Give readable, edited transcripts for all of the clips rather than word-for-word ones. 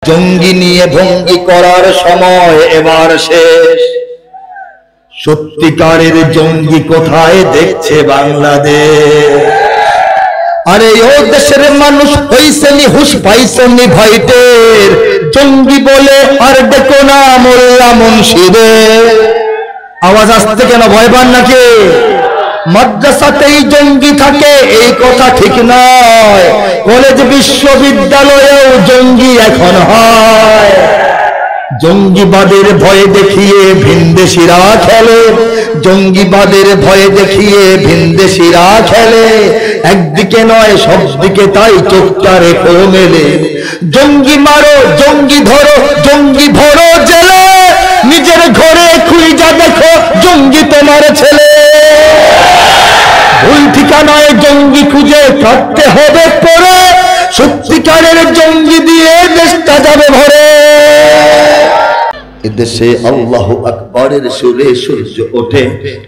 জঙ্গি নিয়ে ভঙ্গি করার সময় এবার শেষ। সত্যিকারের জঙ্গি কোথায় দেখছে বাংলাদেশ? আরে ও দেশের মানুষ হইছেনি হুশ পাইছেনি ভাইটের, জঙ্গি বলে আর দেখো না মোল্লা মুন্সিদের। আওয়াজ আসতে কেন, ভয় পান নাকি? মাদ্রাসাতেই জঙ্গি থাকে এই কথা ঠিক নয়, কলেজ বিশ্ববিদ্যালয়েও জঙ্গি এখন হয়। জঙ্গিবাদের ভয়ে দেখিয়ে ভিনদেশিরা খেলে, জঙ্গিবাদের ভয়ে দেখিয়ে ভিনদেশিরা খেলে, একদিকে নয় সব দিকে তাই চোখটা রেখো মেলে। জঙ্গি মারো জঙ্গি ধরো জঙ্গি ভরো জেলে, নিজের ঘরে খুঁজা দেখো জঙ্গি তোমার ছেলে। ভুল ঠিকানায় জঙ্গি খুঁজে কাটতে হবে পরে, সত্যিকারের জঙ্গি দিয়ে দেশটা যাবে ভরে। এদেশে আল্লাহু আকবারের সুরে সূর্য ওঠে,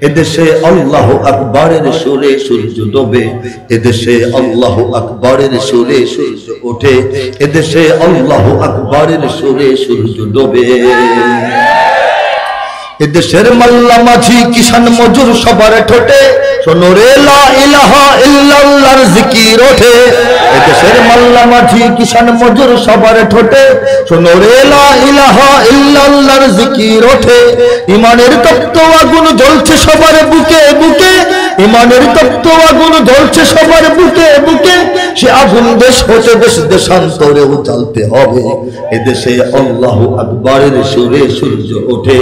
এদেশে আল্লাহু আকবারের সুরে সূর্য ডোবে। এদেশে আল্লাহু আকবারের সুরে সূর্য ওঠে, এদেশে আল্লাহু আকবারের সুরে সূর্য ডোবে। এদেশের মাল্লা মাঝি কিষান মজুর সবার ঠোঁটে শোনো রে লা ইলাহা ইল্লাল্লাহর জিকির ওঠে। এদেশের মাল্লা মাঝি কিষান মজুর সবার ঠোঁটে শোনো রে লা ইলাহা ইল্লাল্লাহর জিকির ওঠে। ইমানের তপ্ত আগুন জ্বলছে সবার বুকে বুকে, ইমানের তপ্ত আগুন জ্বলছে সবার বুকে বুকে। সে আগুন দেশ হতে দেশ দেশান্তরেও জ্বালতে হবে। এদেশে আল্লাহু আকবারের সুরে সূর্য ওঠে,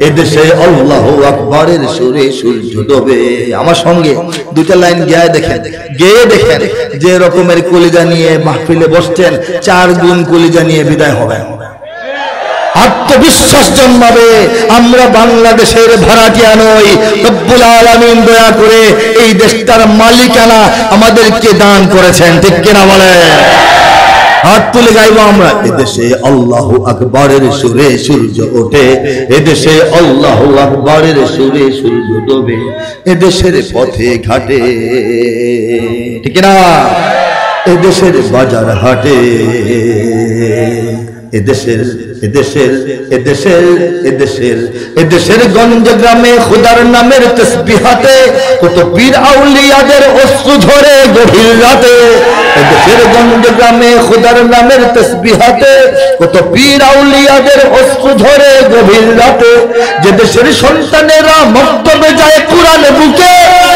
এদেশে আল্লাহু আকবারের সুরে সূর্য ডোবে। আমার সঙ্গে দুইটা লাইন গেয়ে দেখেন যে রকমের কলিজা নিয়ে মাহফিলে বসছেন, 4 গুণ কলিজা নিয়ে বিদায় হবে। আত্মবিশ্বাস জন্মাবে। আমরা বাংলাদেশের ভাড়াটিয়া নই, রব্বুল আলামিন দয়া করে এই দেশটার মালিকানা আমাদেরকে দান করেছেন, ঠিক কিনা বলে? হাত তুলে গাইবো আমরা। এদেশে আল্লাহু আকবারের সুরে সূর্য ওঠে, এদেশে আল্লাহু আকবারের সুরে সূর্য ডোবে। এদেশের পথে ঘাটে, ঠিক না? এদেশের বাজার হাটে, এদেশের এদেশের এদেশের এদেশের এদেশের গঞ্জ গ্রামে খোদার নামের তসবিহাতে কত পীর আউলিয়াদের অশ্রু ঝরে গভীর রাতে। এদেশের গঞ্জ গ্রামে খোদার নামের তসবিহাতে কত পীর আউলিয়াদের অশ্রু ঝরে গভীর রাতে। যে দেশের সন্তানেরা মক্তবে যায় কুরআন বুকে,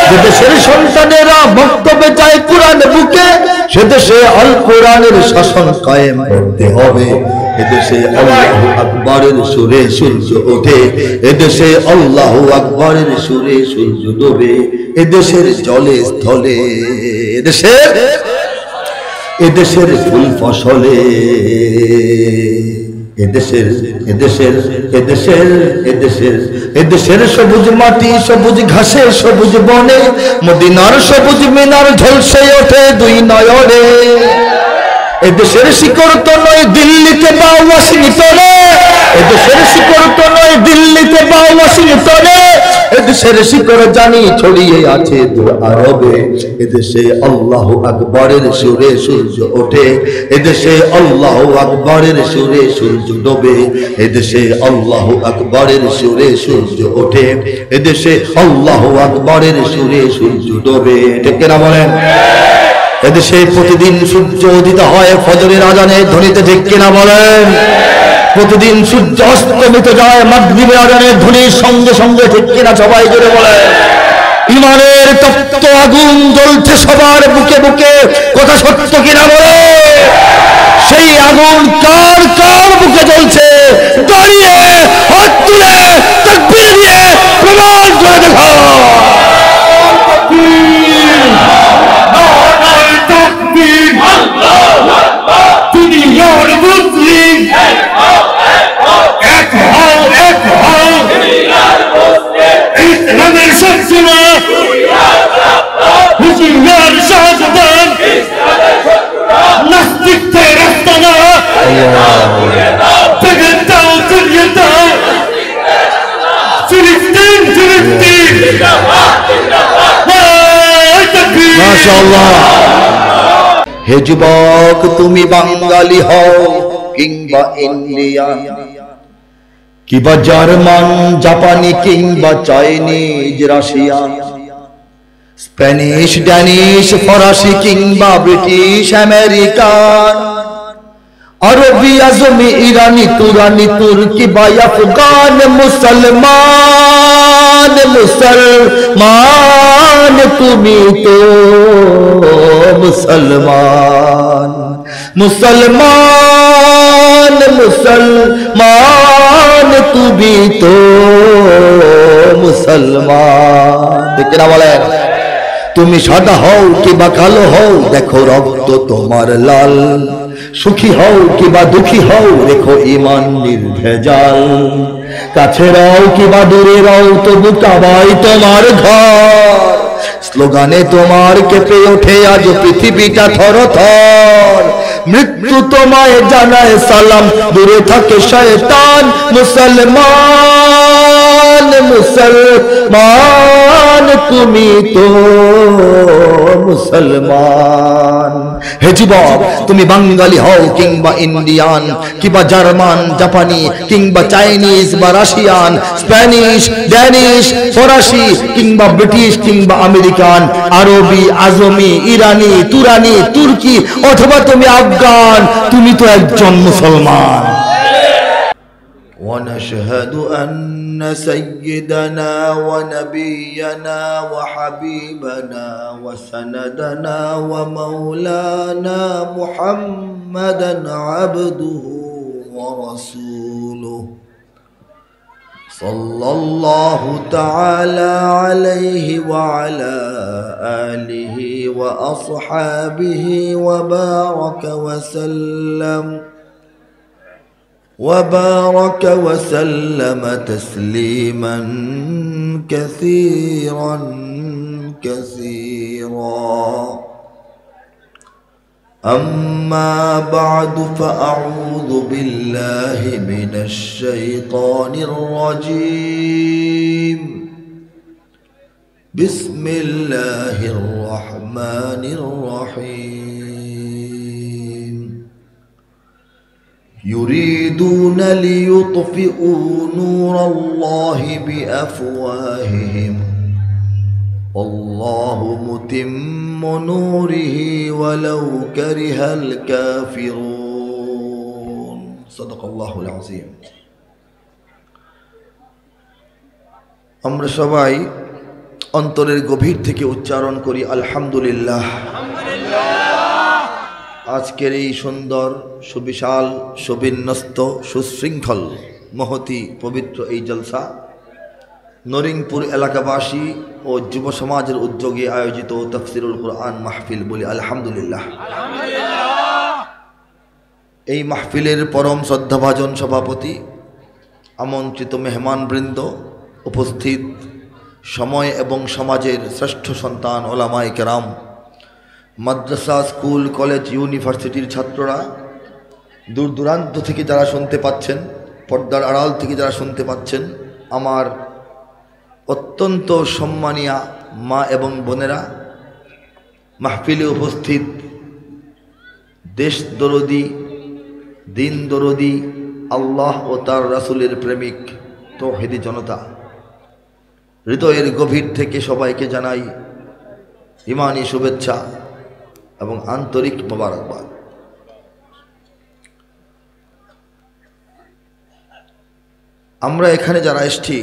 যে দেশের সন্তানেরা মক্তবে যায় কুরআন বুকে, সে দেশে আল কোরআনের শাসন কায়েম করতে হবে। এদেশে আল্লাহু আকবারের সুরে সূর্য ওঠে, এদেশে আল্লাহু আকবারের সুরে সূর্য ডোবে। এদেশের জলে স্থলে, এদেশের ফুল ফসলে, এদেশের এদেশের এদেশের এদেশের এদেশের সবুজ মাটি সবুজ ঘাসে সবুজ বনে, মদিনার সবুজ মিনার ঝলসে ওঠে 2 নয়নে। এদেশের শিকড় তো নয় দিল্লিতে বা ওয়াশিংটনে, এদেশের শিকড় তো নয় দিল্লিতে বা ওয়াশিংটনে, এদেশের শিকড় জানি ছড়িয়ে আছে দূর আরবে। এদেশে আল্লাহু আকবারের সুরে সূর্য ওঠে, এদেশে আল্লাহু আকবারের সুরে সূর্য ডোবে। এদেশে আল্লাহু আকবারের সুরে সূর্য ওঠে, এদেশে আল্লাহু আকবারের সুরে সূর্য ডোবে, ঠিক কিনা বলেন? এদেশে প্রতিদিন সূর্য উদিত হয় ফজরের আজানের ধ্বনিতে, ঠিক কিনা বলেন? প্রতিদিন সূর্য অস্তমিত যায় মাগরিবের আজানের ধ্বনির সঙ্গে সঙ্গে, ঠিক কিনা সবাই জোরে বলেন? ইমানের তপ্ত আগুন জ্বলছে সবার বুকে বুকে, কথা সত্য কিনা বলে? সেই আগুন কার কার বুকে জ্বলছে? দাঁড়িয়ে হাত তুলে তাকবীর দিয়ে প্রমাণ করে দেখো। মাশাআল্লাহ। হে যুবক তুমি বাঙালি হও কিংবা ইন্ডিয়ান, কিংবা জার্মান, জাপানি কিংবা চাইনিজ, রাশিয়ান, স্প্যানিশ, ড্যানিশ, ফরাসি কিংবা ব্রিটিশ, আমেরিকান, আরবি, আজমি, ইরানি, তুরানি, তুর্কি বা আফগান, মুসলমান, মুসলমান তুমি তো মুসলমান, মুসলমান, মুসলমান তুমি তো মুসলমান। ঠিক না বলেন? তুমি সাদা হও কিংবা কালো হও, দেখো রক্ত তোমার লাল, সুখী হও কিংবা দুঃখী হও, রেখো ঈমান নির্ভেজাল, কাছে রও কিংবা দূরে রও, তবু কাবাই তোমার ঘর, স্লোগানে তোমার কেঁপে ওঠে আজ পৃথিবীটা থরথর, মৃত্যু তোমায় জানায় সালাম, দূরে থাকে শয়তান, মুসলমান, মুসলমান তুমি তো মুসলমান। হে যুবক, তুমি বাঙালি হও কিংবা ইন্ডিয়ান, কিংবা জার্মান, জাপানি কিংবা চাইনিজ বা রাশিয়ান, স্প্যানিশ, ড্যানিশ, ফরাসি কিংবা ব্রিটিশ কিংবা আমেরিকান, আরবি, আজমি, ইরানি, তুরানি, তুর্কি অথবা তুমি আফগান, তুমি তো একজন মুসলমান। ونشهد أن سيدنا ونبينا وحبيبنا وسندنا ومولانا محمدا عبده ورسوله صلى الله تعالى عليه وعلى آله وأصحابه وبارك وسلم تسليما كثيرا كثيرا. أما بعد فأعوذ بالله من الشيطان الرجيم. بسم الله الرحمن الرحيم. يريدون ليطفئوا نور الله بأفواههم والله متم نوره ولو كره الكافرون. صدق الله العظيم. আমরা সবাই অন্তরের গভীর থেকে উচ্চারণ করি আলহামদুলিল্লাহ। আজকের এই সুন্দর, সুবিশাল, সুবিন্যস্ত, সুশৃঙ্খল, মহতি, পবিত্র এই জলসা নরিংপুর এলাকাবাসী ও যুব সমাজের উদ্যোগে আয়োজিত তাফসিরুল কুরআন মাহফিল বলি আলহামদুলিল্লাহ। এই মাহফিলের পরম শ্রদ্ধাভাজন সভাপতি, আমন্ত্রিত মেহমানবৃন্দ, উপস্থিত সময় এবং সমাজের শ্রেষ্ঠ সন্তান ওলামায়ে কেরাম, মাদ্রাসা, স্কুল, কলেজ, ইউনিভার্সিটির ছাত্ররা, দূর দূরান্ত থেকে যারা শুনতে পাচ্ছেন, পর্দার আড়াল থেকে যারা শুনতে পাচ্ছেন, আমার অত্যন্ত সম্মানীয় মা এবং বোনেরা, মাহফিলে উপস্থিত দেশ দরদি, দিন দরদি, আল্লাহ ও তার রাসূলের প্রেমিক তাওহীদি জনতা, হৃদয়ের গভীর থেকে সবাইকে জানাই ঈমানি শুভেচ্ছা এবং আন্তরিক মোবারকবাদ। আমরা এখানে যারা এসেছি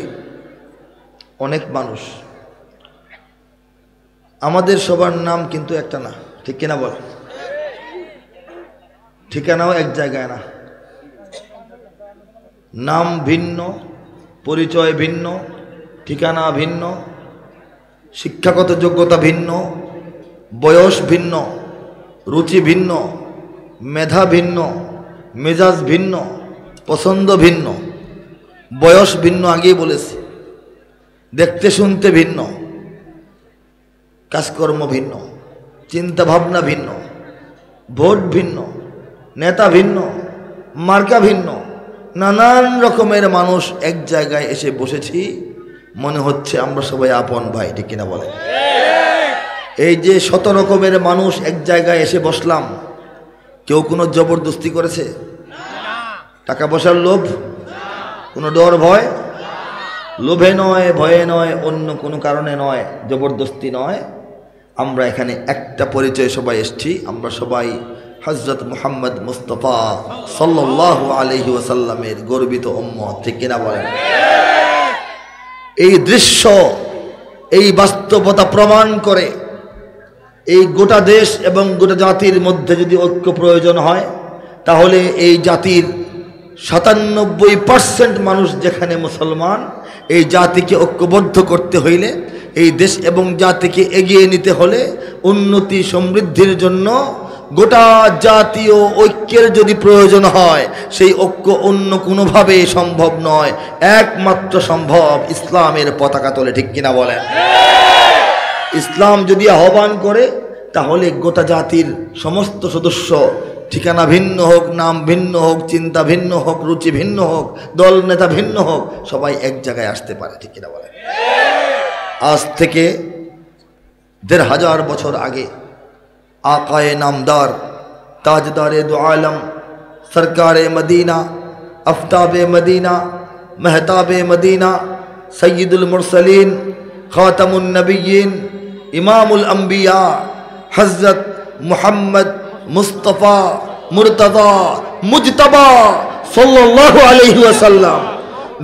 অনেক মানুষ, আমাদের সবার নাম কিন্তু একটা না, ঠিক কিনা বল? ঠিকানাও এক জায়গায় না, নাম ভিন্ন, পরিচয় ভিন্ন, ঠিকানা ভিন্ন, শিক্ষাগত যোগ্যতা ভিন্ন, বয়স ভিন্ন, রুচি ভিন্ন, মেধা ভিন্ন, মেজাজ ভিন্ন, পছন্দ ভিন্ন, বয়স ভিন্ন, আগেই বলেছি, দেখতে শুনতে ভিন্ন, কাজকর্ম ভিন্ন, চিন্তা ভাবনা ভিন্ন, ভোট ভিন্ন, নেতা ভিন্ন, মার্কা ভিন্ন, নানান রকমের মানুষ এক জায়গায় এসে বসেছি, মনে হচ্ছে আমরা সবাই আপন ভাই, ঠিক কিনা বলে? এই যে শত রকমের মানুষ এক জায়গায় এসে বসলাম, কেউ কোনো জবরদস্তি করেছে? টাকা পয়সার লোভ, কোনো ডর ভয়, লোভে নয়, ভয়ে নয়, অন্য কোনো কারণে নয়, জবরদস্তি নয়। আমরা এখানে একটা পরিচয় সবাই এসছি, আমরা সবাই হযরত মুহাম্মদ মুস্তাফা সাল্লাল্লাহু আলাইহি ওয়াসাল্লামের গর্বিত উম্মত, ঠিক কিনা বলেন? এই দৃশ্য, এই বাস্তবতা প্রমাণ করে এই গোটা দেশ এবং গোটা জাতির মধ্যে যদি ঐক্য প্রয়োজন হয়, তাহলে এই জাতির 97% মানুষ যেখানে মুসলমান, এই জাতিকে ঐক্যবদ্ধ করতে হইলে, এই দেশ এবং জাতিকে এগিয়ে নিতে হলে, উন্নতি সমৃদ্ধির জন্য গোটা জাতীয় ঐক্যের যদি প্রয়োজন হয়, সেই ঐক্য অন্য কোনোভাবে সম্ভব নয়, একমাত্র সম্ভব ইসলামের পতাকা তোলে, ঠিক কিনা বলেন? ইসলাম যদি আহ্বান করে, তাহলে গোটা জাতির সমস্ত সদস্য, ঠিকানা ভিন্ন হোক, নাম ভিন্ন হোক, চিন্তা ভিন্ন হোক, রুচি ভিন্ন হোক, দল নেতা ভিন্ন হোক, সবাই এক জায়গায় আসতে পারে, ঠিক কিনা বলেন? আজ থেকে 1500 বছর আগে आकाए नामदार ताजदारे दो आलम सरकारे मदीना आफ्ताबे मदीना महताबे मदीना सय्यदुल मुरसलीन खातमुन नबिय्यीन इमामुल अंबिया हज़रत मुहम्मद मुस्तफ़ा मुर्तज़ा मुजतबा सल्लल्लाहु अलैहि वसल्लम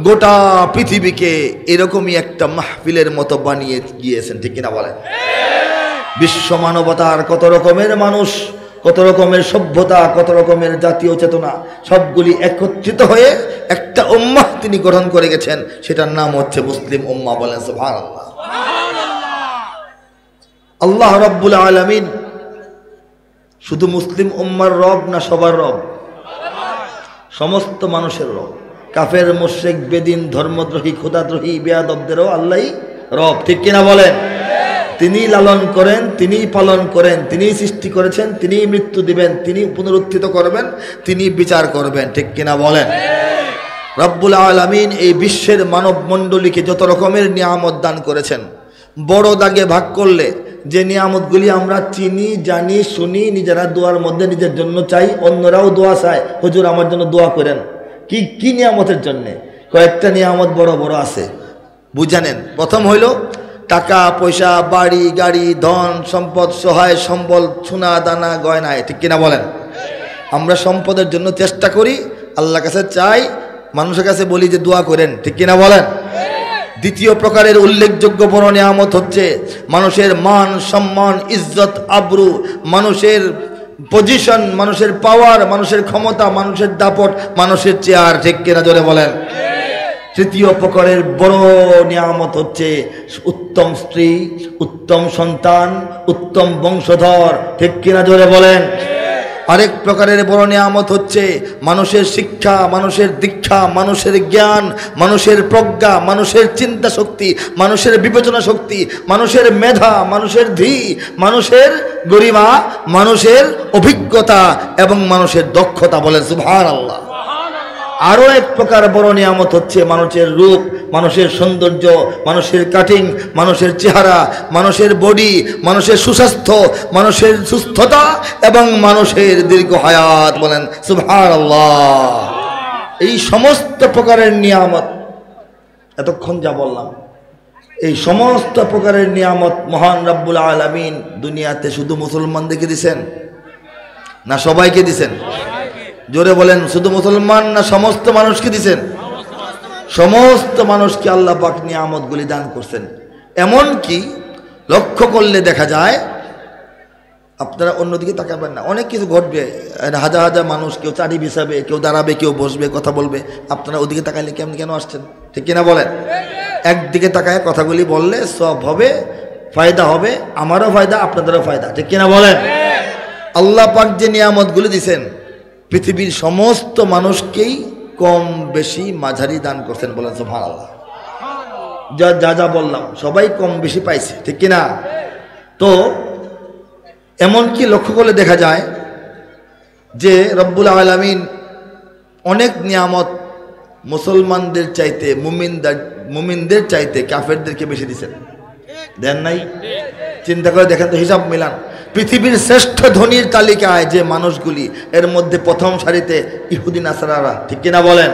गोटा पृथिवीके एरकमई एकटा महफिलेर मतो बानिये गिয়েছেন, ঠিক কিনা বলেন? বিশ্ব মানবতার কত রকমের মানুষ, কত রকমের সভ্যতা, কত রকমের জাতীয় চেতনা, সবগুলি একত্রিত হয়ে একটা উম্মাহ তিনি গঠন করে গেছেন, সেটার নাম হচ্ছে মুসলিম উম্মাহ। বলেন সুবহানাল্লাহ। আল্লাহ রাব্বুল আলামিন শুধু মুসলিম উম্মার রব না, সবার রব? সমস্ত মানুষের রব। কাফের, মুশরিক, বেদিন, ধর্মদ্রোহী, খোদাদ্রোহী, বেয়াদবদেরও আল্লাহই রব, ঠিক কিনা বলেন? তিনি লালন করেন, তিনি পালন করেন, তিনি সৃষ্টি করেছেন, তিনি মৃত্যু দিবেন, তিনি পুনরুত্থিত করবেন, তিনি বিচার করবেন, ঠিক কিনা বলেন? রব্বুল আলামিন এই বিশ্বের মানব মণ্ডলীকে যত রকমের নিয়ামত দান করেছেন, বড় দাগে ভাগ করলে যে নিয়ামতগুলি আমরা চিনি, জানি, শুনি, নিজেরা দোয়ার মধ্যে নিজের জন্য চাই, অন্যরাও দোয়া চায়, হুজুর আমার জন্য দোয়া করেন। কি কি নিয়ামতের জন্যে? কয়েকটা নিয়ামত বড় বড় আছে, বুঝানেন। প্রথম হইল টাকা পয়সা, বাড়ি গাড়ি, ধন সম্পদ, সহায় সম্বল, সোনা দানা গয়নায়, ঠিক কিনা বলেন? আমরা সম্পদের জন্য চেষ্টা করি, আল্লাহর কাছে চাই, মানুষের কাছে বলি যে দোয়া করেন, ঠিক কিনা বলেন? দ্বিতীয় প্রকারের উল্লেখযোগ্য বড় নিয়ামত হচ্ছে মানুষের মান সম্মান, ইজ্জত আবরু, মানুষের পজিশন, মানুষের পাওয়ার, মানুষের ক্ষমতা, মানুষের দাপট, মানুষের চেয়ার, ঠিক কিনা জোরে বলেন? তৃতীয় প্রকারের বড় নিয়ামত হচ্ছে উত্তম স্ত্রী, উত্তম সন্তান, উত্তম বংশধর, ঠিক কিনা জোরে বলেন? আরেক প্রকারের বড় নিয়ামত হচ্ছে মানুষের শিক্ষা, মানুষের দীক্ষা, মানুষের জ্ঞান, মানুষের প্রজ্ঞা, মানুষের চিন্তা শক্তি, মানুষের বিবেচনা শক্তি, মানুষের মেধা, মানুষের ধী, মানুষের গরিমা, মানুষের অভিজ্ঞতা এবং মানুষের দক্ষতা। বলেন সুবহানাল্লাহ। আরো এক প্রকার বড় নিয়ামত হচ্ছে মানুষের রূপ, মানুষের সৌন্দর্য, মানুষের কাটিং, মানুষের চেহারা, মানুষের বডি, মানুষের সুস্বাস্থ্য, মানুষের সুস্থতা এবং মানুষের দীর্ঘ হায়াত। বলেন সুবহানাল্লাহ। এই সমস্ত প্রকারের নিয়ামত, এতক্ষণ যা বললাম, এই সমস্ত প্রকারের নিয়ামত মহান রব্বুল আলামিন দুনিয়াতে শুধু মুসলমানদেরকে দিছেন না সবাইকে দিছেন? জোরে বলেন, শুধু মুসলমান না সমস্ত মানুষকে দিছেন? সমস্ত মানুষকে আল্লাহ পাক নিয়ামতগুলি দান করছেন। এমন কি লক্ষ্য করলে দেখা যায়, আপনারা অন্যদিকে তাকাবেন না, অনেক কিছু ঘটবে, হাজার হাজার মানুষ, কেউ চারি বিছাবে, কেউ দাঁড়াবে, কেউ বসবে, কথা বলবে, আপনারা ওদিকে তাকাইলে কেন আসছেন? ঠিক কিনা বলেন? একদিকে তাকায় কথাগুলি বললে সব হবে, ফায়দা হবে, আমারও ফায়দা, আপনাদেরও ফায়দা, ঠিক কিনা বলেন? আল্লাহ পাক যে নিয়ামতগুলি দিছেন পৃথিবীর সমস্ত মানুষকেই কম বেশি মাঝারি দান করছেন। বলেন সুবহানাল্লাহ। যা যা যা বললাম সবাই কম বেশি পাইছে, ঠিক কিনা? তো এমনকি লক্ষ্য করলে দেখা যায় যে রব্বুল আলামিন অনেক নিয়ামত মুসলমানদের চাইতে, মুমিনদের চাইতে কাফেরদেরকে বেশি দিচ্ছেন। দেন নাই? চিন্তা করে দেখেন তো, হিসাব মিলান। পৃথিবীর শ্রেষ্ঠ ধনীর তালিকায় যে মানুষগুলি, এর মধ্যে প্রথম সারিতে ইহুদি নাসারারা, ঠিক কিনা বলেন?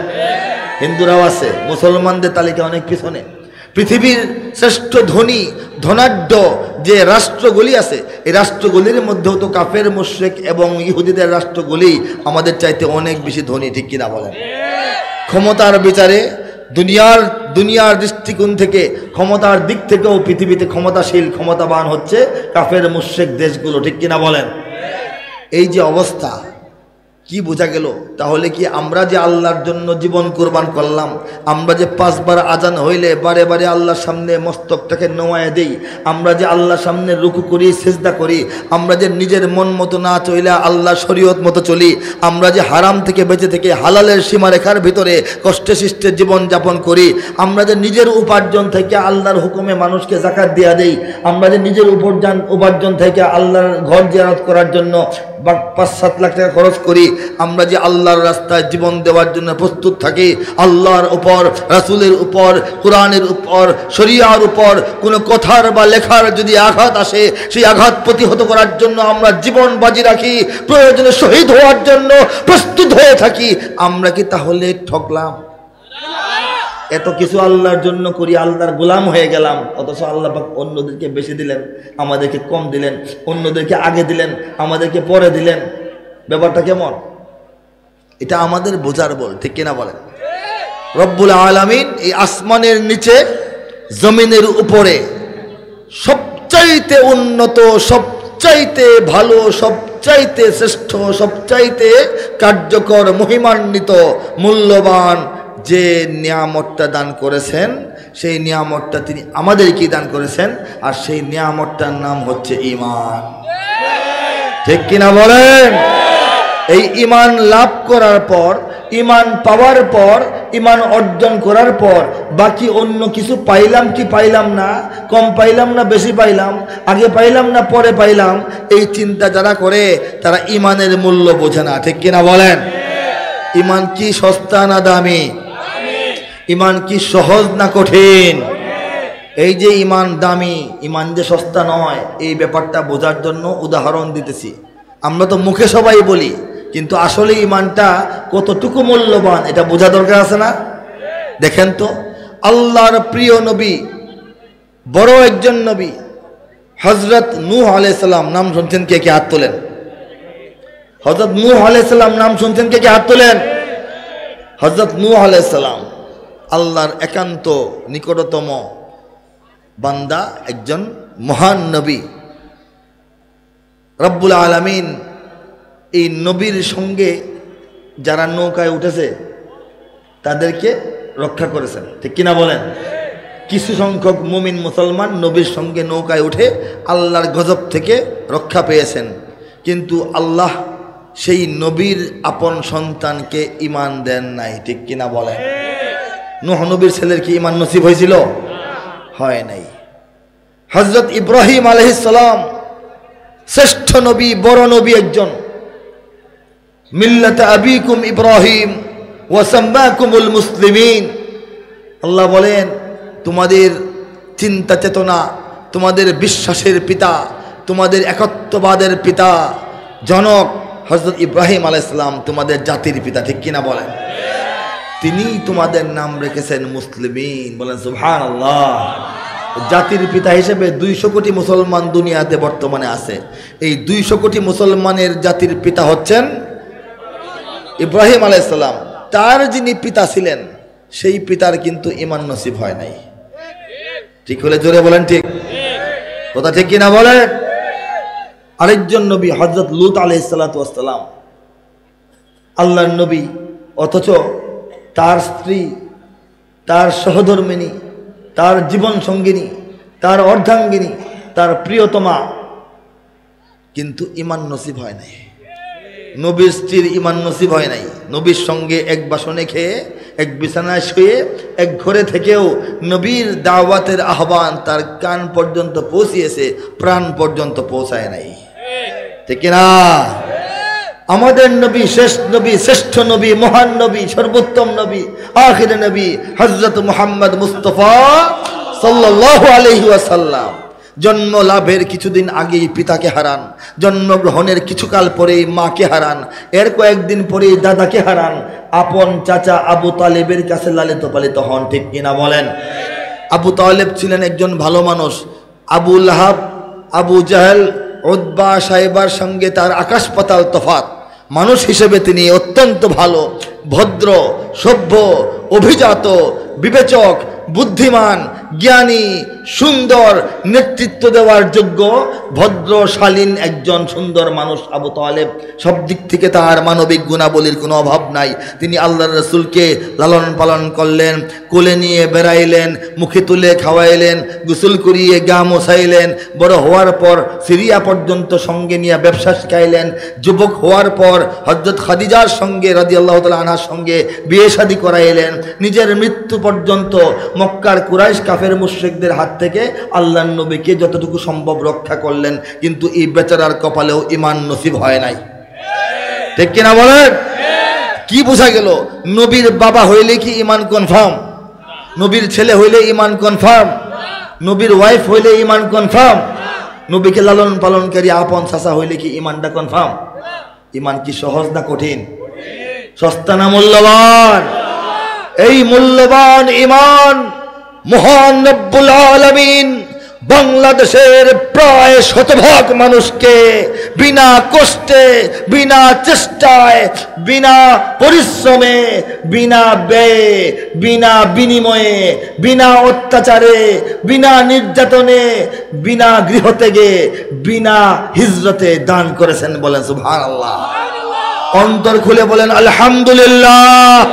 হিন্দুরাও আছে, মুসলমানদের তালিকা অনেক পিছনে। পৃথিবীর শ্রেষ্ঠ ধনী ধনাঢ্য যে রাষ্ট্রগুলি আছে, এই রাষ্ট্রগুলির মধ্যেও তো কাফের মুশরিক এবং ইহুদিদের রাষ্ট্রগুলি আমাদের চাইতে অনেক বেশি ধনী, ঠিক কিনা বলেন? ক্ষমতার বিচারে দুনিয়ার দৃষ্টিকোণ থেকে, ক্ষমতার দিক থেকেও পৃথিবীতে ক্ষমতাশীল ক্ষমতাবান হচ্ছে কাফের মুশরিক দেশগুলো, ঠিক কিনা বলেন? এই যে অবস্থা, কি বোঝা গেল? তাহলে কি আমরা যে আল্লাহর জন্য জীবন কুরবান করলাম, আমরা যে 5 বার আজান হইলে বারে বারে আল্লাহর সামনে মস্তকটাকে নোয়ায় দেই, আমরা যে আল্লাহর সামনে রুকু করি, সিজদা করি, আমরা যে নিজের মন মতো না চইলা আল্লাহ শরীয়ত মতো চলি, আমরা যে হারাম থেকে বেঁচে থেকে হালালের সীমারেখার ভিতরে কষ্টে সৃষ্টে জীবন যাপন করি, আমরা যে নিজের উপার্জন থেকে আল্লাহর হুকুমে মানুষকে যাকাত দিয়া দেই, আমরা যে নিজের উপার্জন থেকে আল্লাহর ঘর জিয়ারত করার জন্য 5-7 লাখ টাকা খরচ করি, আমরা যে আল্লাহর রাস্তায় জীবন দেওয়ার জন্য প্রস্তুত থাকি, আল্লাহর উপর, রাসূলের উপর, কোরআনের উপর, শরিয়ার উপর কোনো কথার বা লেখার যদি আঘাত আসে, সেই আঘাত প্রতিহত করার জন্য আমরা জীবন বাজি রাখি, প্রয়োজনে শহীদ হওয়ার জন্য প্রস্তুত হয়ে থাকি, আমরা কি তাহলে ঠকলাম? এত কিছু আল্লাহর জন্য করি, আল্লাহর গোলাম হয়ে গেলাম, অথচ আল্লাহ পাক অন্যদেরকে বেশি দিলেন, আমাদেরকে কম দিলেন, অন্যদেরকে আগে দিলেন, আমাদেরকে পরে দিলেন। ব্যাপারটা কেমন? এটা আমাদের বোঝার বল, ঠিক কিনা বলেন? রব্বুল আলামিন এই আসমানের নিচে জমিনের উপরে সবচাইতে উন্নত, সবচাইতে ভালো, সবচাইতে শ্রেষ্ঠ, সবচাইতে কার্যকর, মহিমান্বিত, মূল্যবান যে নিয়ামতটা দান করেছেন, সেই নিয়ামতটা তিনি আমাদেরকে দান করেছেন, আর সেই নিয়ামতটার নাম হচ্ছে ঈমান, ঠিক কিনা বলেন? এই ঈমান লাভ করার পর, ঈমান পাওয়ার পর, ঈমান অর্জন করার পর বাকি অন্য কিছু পাইলাম কি পাইলাম না, কম পাইলাম না বেশি পাইলাম, আগে পাইলাম না পরে পাইলাম, এই চিন্তা যারা করে তারা ঈমানের মূল্য বোঝে না, ঠিক কিনা বলেন? ঈমান কি সস্তা না দামি? ঈমান কি সহজ না কঠিন? এই যে ঈমান দামি, ঈমান যে সস্তা নয়, এই ব্যাপারটা বোঝার জন্য উদাহরণ দিতেছি। আমরা তো মুখে সবাই বলি, কিন্তু আসলে ঈমানটা কতটুকু মূল্যবান এটা বোঝা দরকার আছে না? দেখেন তো, আল্লাহর প্রিয় নবী, বড় একজন নবী, হযরত নূহ আলাইহিস সালাম, নাম শুনছেন কে কে? হাত তোলেন। হযরত নূহ আলাইহিস সালাম নাম শুনছেন কে কে? হাত তোলেন। হযরত নূহ আলাইহিস সালাম আল্লাহর একান্ত নিকটতম বান্দা, একজন মহান নবী। রব্বুল আলামিন এই নবীর সঙ্গে যারা নৌকায় উঠেছে তাদেরকে রক্ষা করেছেন, ঠিক কিনা বলেন? কিছু সংখ্যক মুমিন মুসলমান নবীর সঙ্গে নৌকায় উঠে আল্লাহর গজব থেকে রক্ষা পেয়েছেন, কিন্তু আল্লাহ সেই নবীর আপন সন্তানকে ঈমান দেন নাই, ঠিক কিনা বলেন? নূহ নবীর ছেলের কি ঈমান নসিব হয়েছিল? হয় নাই। হযরত ইব্রাহিম আলাইহিস সালাম শ্রেষ্ঠ নবী, বড় নবী একজন, মিল্লাত আবিকুম ইব্রাহিম ওয়া সাম্মাকুমুল মুসলিমিন। আল্লাহ বলেন, তোমাদের চিন্তা চেতনা, তোমাদের বিশ্বাসের পিতা, তোমাদের একত্ববাদের পিতা জনক হযরত ইব্রাহিম আলাইহিস সালাম তোমাদের জাতির পিতা, ঠিক কিনা বলেন? তিনি তোমাদের নাম রেখেছেন মুসলিমিন, বলেন সুবহানাল্লাহ। জাতির পিতা হিসেবে 200 কোটি মুসলমান দুনিয়াতে বর্তমানে আছে। এই 200 কোটি মুসলমানের জাতির পিতা হচ্ছেন ইব্রাহিম আলাইহিস সালাম। তার যিনি পিতা ছিলেন সেই পিতার কিন্তু ঈমান নসিব হয় নাই, ঠিক হলে জোরে বলেন ঠিক, কথা ঠিক কিনা বলেন? আরেকজন নবী হযরত লূত আলাইহিস সালাতু ওয়াস সালাম, আল্লাহর নবী, অথচ তার স্ত্রী, তার সহধর্মিনী, তার জীবন সঙ্গিনী, তার অর্ধাঙ্গিনী, তার প্রিয়তমা, কিন্তু ঈমান নসিব হয় নাই। নবীর স্ত্রীর ঈমান নসিব হয় নাই। নবীর সঙ্গে এক বাসনে খেয়ে, এক বিছানায় শুয়ে, এক ঘরে থেকেও নবীর দাওয়াতের আহ্বান তার কান পর্যন্ত পৌঁছিয়েছে, প্রাণ পর্যন্ত পৌঁছায় নাই, ঠিক না? আমাদের নবী, শেষ নবী, শ্রেষ্ঠ নবী, মহান নবী, সর্বোত্তম নবী, আখির নবী হযরত মুহাম্মদ মুস্তাফা সাল্লাল্লাহু আলাইহি ওয়াসাল্লাম, জন্ম লাভের কিছুদিন আগেই পিতাকে হারান, জন্মগ্রহণের কিছুকাল পরেই মাকে হারান, এর কয়েকদিন পরেই দাদাকে হারান, আপন চাচা আবু তালেবের কাছে লালিত পালিত হন। ঠিক কিনা বলেন? আবু তালেব ছিলেন একজন ভালো মানুষ। আবু লাহাব, আবু জাহেল, উতবা, সাইবার সঙ্গে তার আকাশ পাতাল তফাত। মানুষ হিসেবে তিনি অত্যন্ত ভালো, ভদ্র, সভ্য, অভিজাত, বিবেচক, বুদ্ধিমান, জ্ঞানী, সুন্দর, নেতৃত্ব দেওয়ার যোগ্য, ভদ্র, শালীন একজন সুন্দর মানুষ আবু তালেব। সব দিক থেকে তার মানবিক গুণাবলীর কোনো অভাব নাই। তিনি আল্লাহর রাসূলকে লালন পালন করলেন, কোলে নিয়ে বেড়াইলেন, মুখে তুলে খাওয়াইলেন, গোসল করিয়ে গা মোছাইলেন। বড় হওয়ার পর সিরিয়া পর্যন্ত সঙ্গে নিয়ে ব্যবসা শিখাইলেন। যুবক হওয়ার পর হযরত খাদিজার সঙ্গে রাদিয়াল্লাহু তাআলা আনহার সঙ্গে বিয়ে শাদী করাইলেন। নিজের মৃত্যু পর্যন্ত মক্কার কুরাইশ কাফের মুশরিকদের হাত থেকে আল্লাহর নবীকে যতটুকু সম্ভব রক্ষা করলেন। কিন্তু এই বেচারার কপালেও ঈমান নসিব হয় নাই। ঠিক কিনা বলেন? কি বোঝা গেল? নবীর বাবা হইলে কি ঈমান কনফার্ম? নবীর ছেলে হইলে ঈমান কনফার্ম? নবীর ওয়াইফ হইলে ঈমান কনফার্ম? নবীকে লালন পালনকারী আপন চাচা হইলে কি ঈমানটা কনফার্ম? ঈমান কি সহজ না কঠিন? সস্তা না মূল্যবান? এই মূল্যবান ঈমান মহান রব্বুল আলামিন বাংলাদেশের প্রায় শতভাগ মানুষকে বিনা কষ্টে, বিনা চেষ্টায়, বিনা পরিশ্রমে, বিনা ব্যয়ে, বিনা বিনিময়ে, বিনা অত্যাচারে, বিনা নির্যাতনে, বিনা গৃহত্যাগে, বিনা হিজরতে দান করেছেন। বলেন সুবহানাল্লাহ। অন্তর খুলে বলেন আলহামদুলিল্লাহ।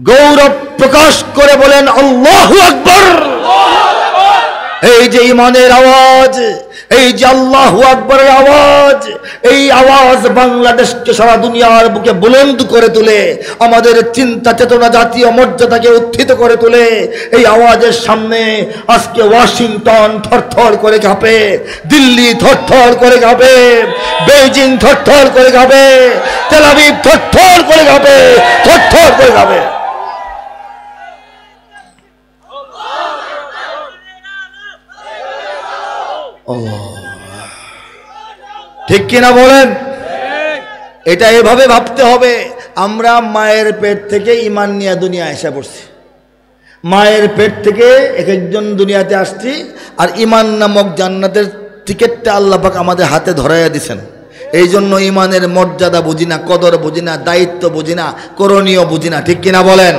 গৌরব প্রকাশ করে বলেন আল্লাহু আকবার। এই যে ঈমানের আওয়াজ, এই যে আল্লাহু আকবারের আওয়াজ, এই আওয়াজ বাংলাদেশকে সারা দুনিয়ার বুকে বুলন্দ করে তোলে, আমাদের চিন্তা চেতনা, জাতীয় মর্যাদাকে উত্থিত করে তোলে। এই আওয়াজের সামনে আজকে ওয়াশিংটন থরথর করে কাঁপে, দিল্লি থরথর করে কাঁপে, বেইজিং থরথর করে কাঁপে, তেল আবিব থরথর করে কাঁপে, থরথর করে কাঁপে। ঠিক কিনা বলেন? এটা এভাবে ভাবতে হবে, আমরা মায়ের পেট থেকে ঈমান নিয়ে দুনিয়া এসে পড়ছি। মায়ের পেট থেকে এক একজন দুনিয়াতে আসছি, আর ঈমান নামক জান্নাতের টিকিটটা আল্লাহ পাক আমাদের হাতে ধরাইয়া দিছেন। এই জন্য ঈমানের মর্যাদা বুঝি না, কদর বুঝি না, দায়িত্ব বুঝি না, করণীয় বুঝি না। ঠিক কিনা বলেন?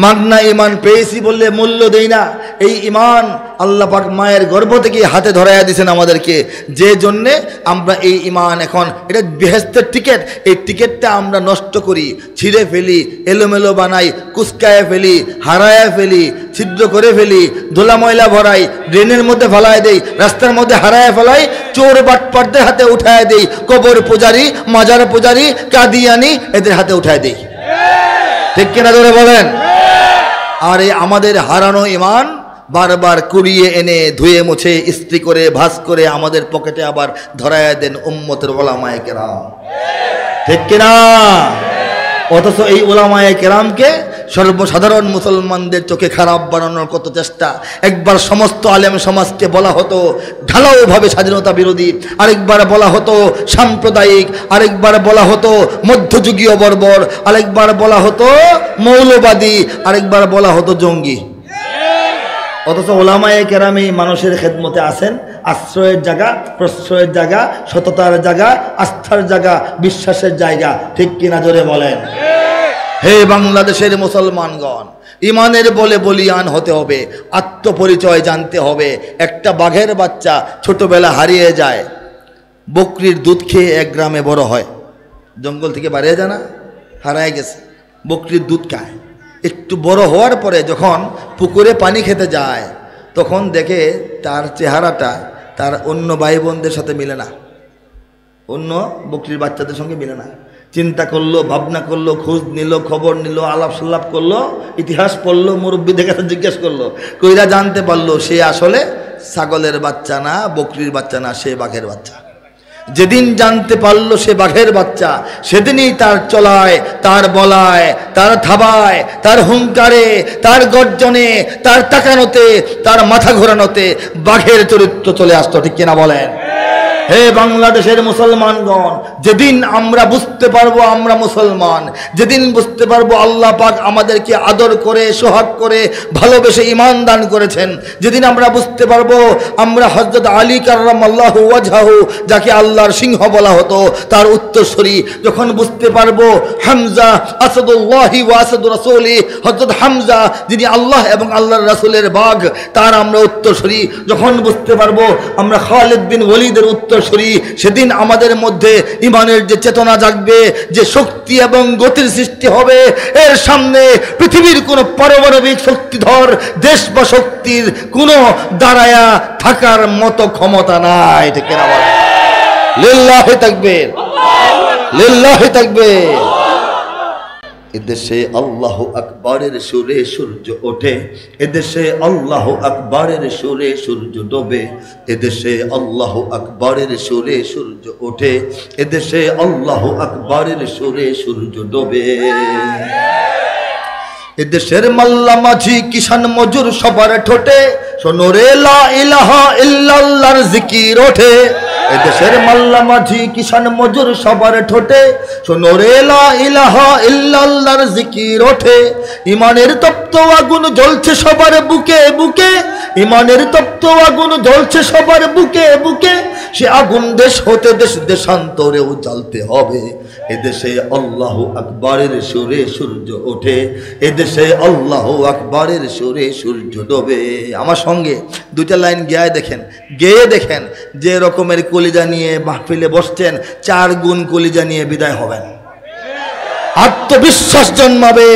মাগনা ঈমান পেয়েছি বললে মূল্য দেই না। এই ঈমান আল্লাহ পাক মায়ের গর্ভ থেকে হাতে ধরাইয়া দিয়েছেন আমাদেরকে, যে জন্যে আমরা এই ঈমান এখন এটা বেহেশতের টিকিট, এই টিকিটটা আমরা নষ্ট করি, ছিঁড়ে ফেলি, এলোমেলো বানাই, কুচকায় ফেলি, হারায় ফেলি, ছিদ্র করে ফেলি, ধুলা ময়লা ভরাই, ড্রেনের মধ্যে ফেলায় দেই, রাস্তার মধ্যে হারায় ফেলাই, চোর বাটপারদের হাতে উঠায় দেই, কবর পূজারি, মাজার পূজারি, কাদিয়ানি এদের হাতে উঠায় দেই। ঠিক কিনা ধরে বলেন? আর এই আমাদের হারানো ঈমান বারবার কুড়িয়ে এনে ধুয়ে মুছে ইস্ত্রি করে ভাঁজ করে আমাদের পকেটে আবার ধরায় দেন উম্মতের উলামায়ে কেরাম। ঠিক কিনা? অথচ এই উলামায়ে কেরামকে সর্বসাধারণ মুসলমানদের চোখে খারাপ বানানোর কত চেষ্টা। একবার সমস্ত আলেম সমাজকে বলা হতো ঢালাওভাবে স্বাধীনতা বিরোধী, আরেকবার বলা হতো সাম্প্রদায়িক, আরেকবার বলা হতো মধ্যযুগীয় বর্বর, আরেকবার বলা হতো মৌলবাদী, আরেকবার বলা হতো জঙ্গি। অথচ উলামায়ে কেরামই মানুষের খেদমতে আছেন, আশ্রয়ের জায়গা, প্রশ্রয়ের জায়গা, সততার জায়গা, আস্থার জায়গা, বিশ্বাসের জায়গা। ঠিক কিনা জোরে বলেন? হে বাংলাদেশের মুসলমানগণ, ঈমানের বলে বলিয়ান হতে হবে, আত্মপরিচয় জানতে হবে। একটা বাঘের বাচ্চা ছোটবেলা হারিয়ে যায়, বকরির দুধ খেয়ে এক গ্রামে বড় হয়। জঙ্গল থেকে বাড়িয়ে যায় না, হারায় গেছে, বকরির দুধ খায়। একটু বড় হওয়ার পরে যখন পুকুরে পানি খেতে যায়, তখন দেখে তার চেহারাটা তার অন্য ভাই বোনদের সাথে মিলে না, অন্য বকরির বাচ্চাদের সঙ্গে মিলে না। চিন্তা করলো, ভাবনা করলো, খোঁজ নিল, খবর নিল, আলাপ সাল্লাপ করলো, ইতিহাস পড়লো, মুরব্বীদের কাছে জিজ্ঞেস করলো, কইরা জানতে পারলো সে আসলে ছাগলের বাচ্চা না, বকরির বাচ্চা না, সে বাঘের বাচ্চা। যেদিন জানতে পারলো সে বাঘের বাচ্চা, সেদিনই তার চলায়, তার বলায়, তার থাবায়, তার হুঙ্কারে, তার গর্জনে, তার তাকানোতে, তার মাথা ঘোরানোতে বাঘের চরিত্র চলে আসতো। ঠিক কিনা বলেন? হে বাংলাদেশের মুসলমানগণ, যেদিন আমরা বুঝতে পারবো আমরা মুসলমান, যেদিন বুঝতে পারবো আল্লাহ পাক আমাদেরকে আদর করে, সোহাগ করে, ভালোবেসে ঈমান দান করেছেন, যেদিন আমরা বুঝতে পারবো আমরা হযরত আলী কাররামাল্লাহু ওয়াজহাহু, যাকে আল্লাহর সিংহ বলা হতো, তার উত্তরসূরি, যখন বুঝতে পারবো হামজা আসাদুল্লাহি ওয়া আসাদু রাসূলি, হযরত হামজা যিনি আল্লাহ এবং আল্লাহর রাসূলের বাঘ, তার আমরা উত্তরসূরি, যখন বুঝতে পারবো আমরা খালিদ বিন ওয়ালিদের উত্তরসূরি, সেদিন আমাদের মধ্যে ঈমানের যে চেতনা জাগবে, যে শক্তি এবং গতির সৃষ্টি হবে, এর সামনে পৃথিবীর কোনো পারমাণবিক শক্তিধর দেশ বা শক্তির কোনো দাঁড়ায়া থাকার মতো ক্ষমতা নাই। ঠিক কিনা বলেন? লিল্লাহি তাকবীর, লিল্লাহি তাকবীর। এদেশে আল্লাহু আকবারের সুরে সূর্য ওঠে, এদেশে আল্লাহু আকবারের সুরে সূর্য ডোবে, এদেশে আল্লাহু আকবারের সুরে সূর্য ওঠে, এদেশে আল্লাহু আকবারের সুরে সূর্য ডোবে। এদেশের মাল্লা মাঝি কিষান মজুর সবার ঠোঁটে শোনোরে লা ইলাহা ইল্লাল্লাহর জিকির ওঠে, এদেশের মাল্লা মাঝি কিষান মজুর সবার ঠোঁটে শোনোরে লা ইলাহা ইল্লাল্লাহর জিকির ওঠে। ঈমানের তপ্ত আগুন জ্বলছে সবার বুকে বুকে, ঈমানের তপ্ত আগুন জ্বলছে সবার বুকে বুকে, সে আগুন দেশ হতে দেশ দেশান্তরেও জ্বালতে হবে। এদেশে আল্লাহু আকবারের সুরে সূর্য ওঠে, এদেশে আল্লাহু আকবারের সুরে সূর্য ডোবে। আমার সঙ্গে দুইটা লাইন গেয়ে দেখেন যে রকমের কলিজা নিয়ে মাহফিলে বসছেন, 4 গুণ কলিজা নিয়ে বিদায় হবেন। আত্মবিশ্বাস জন্মাবে,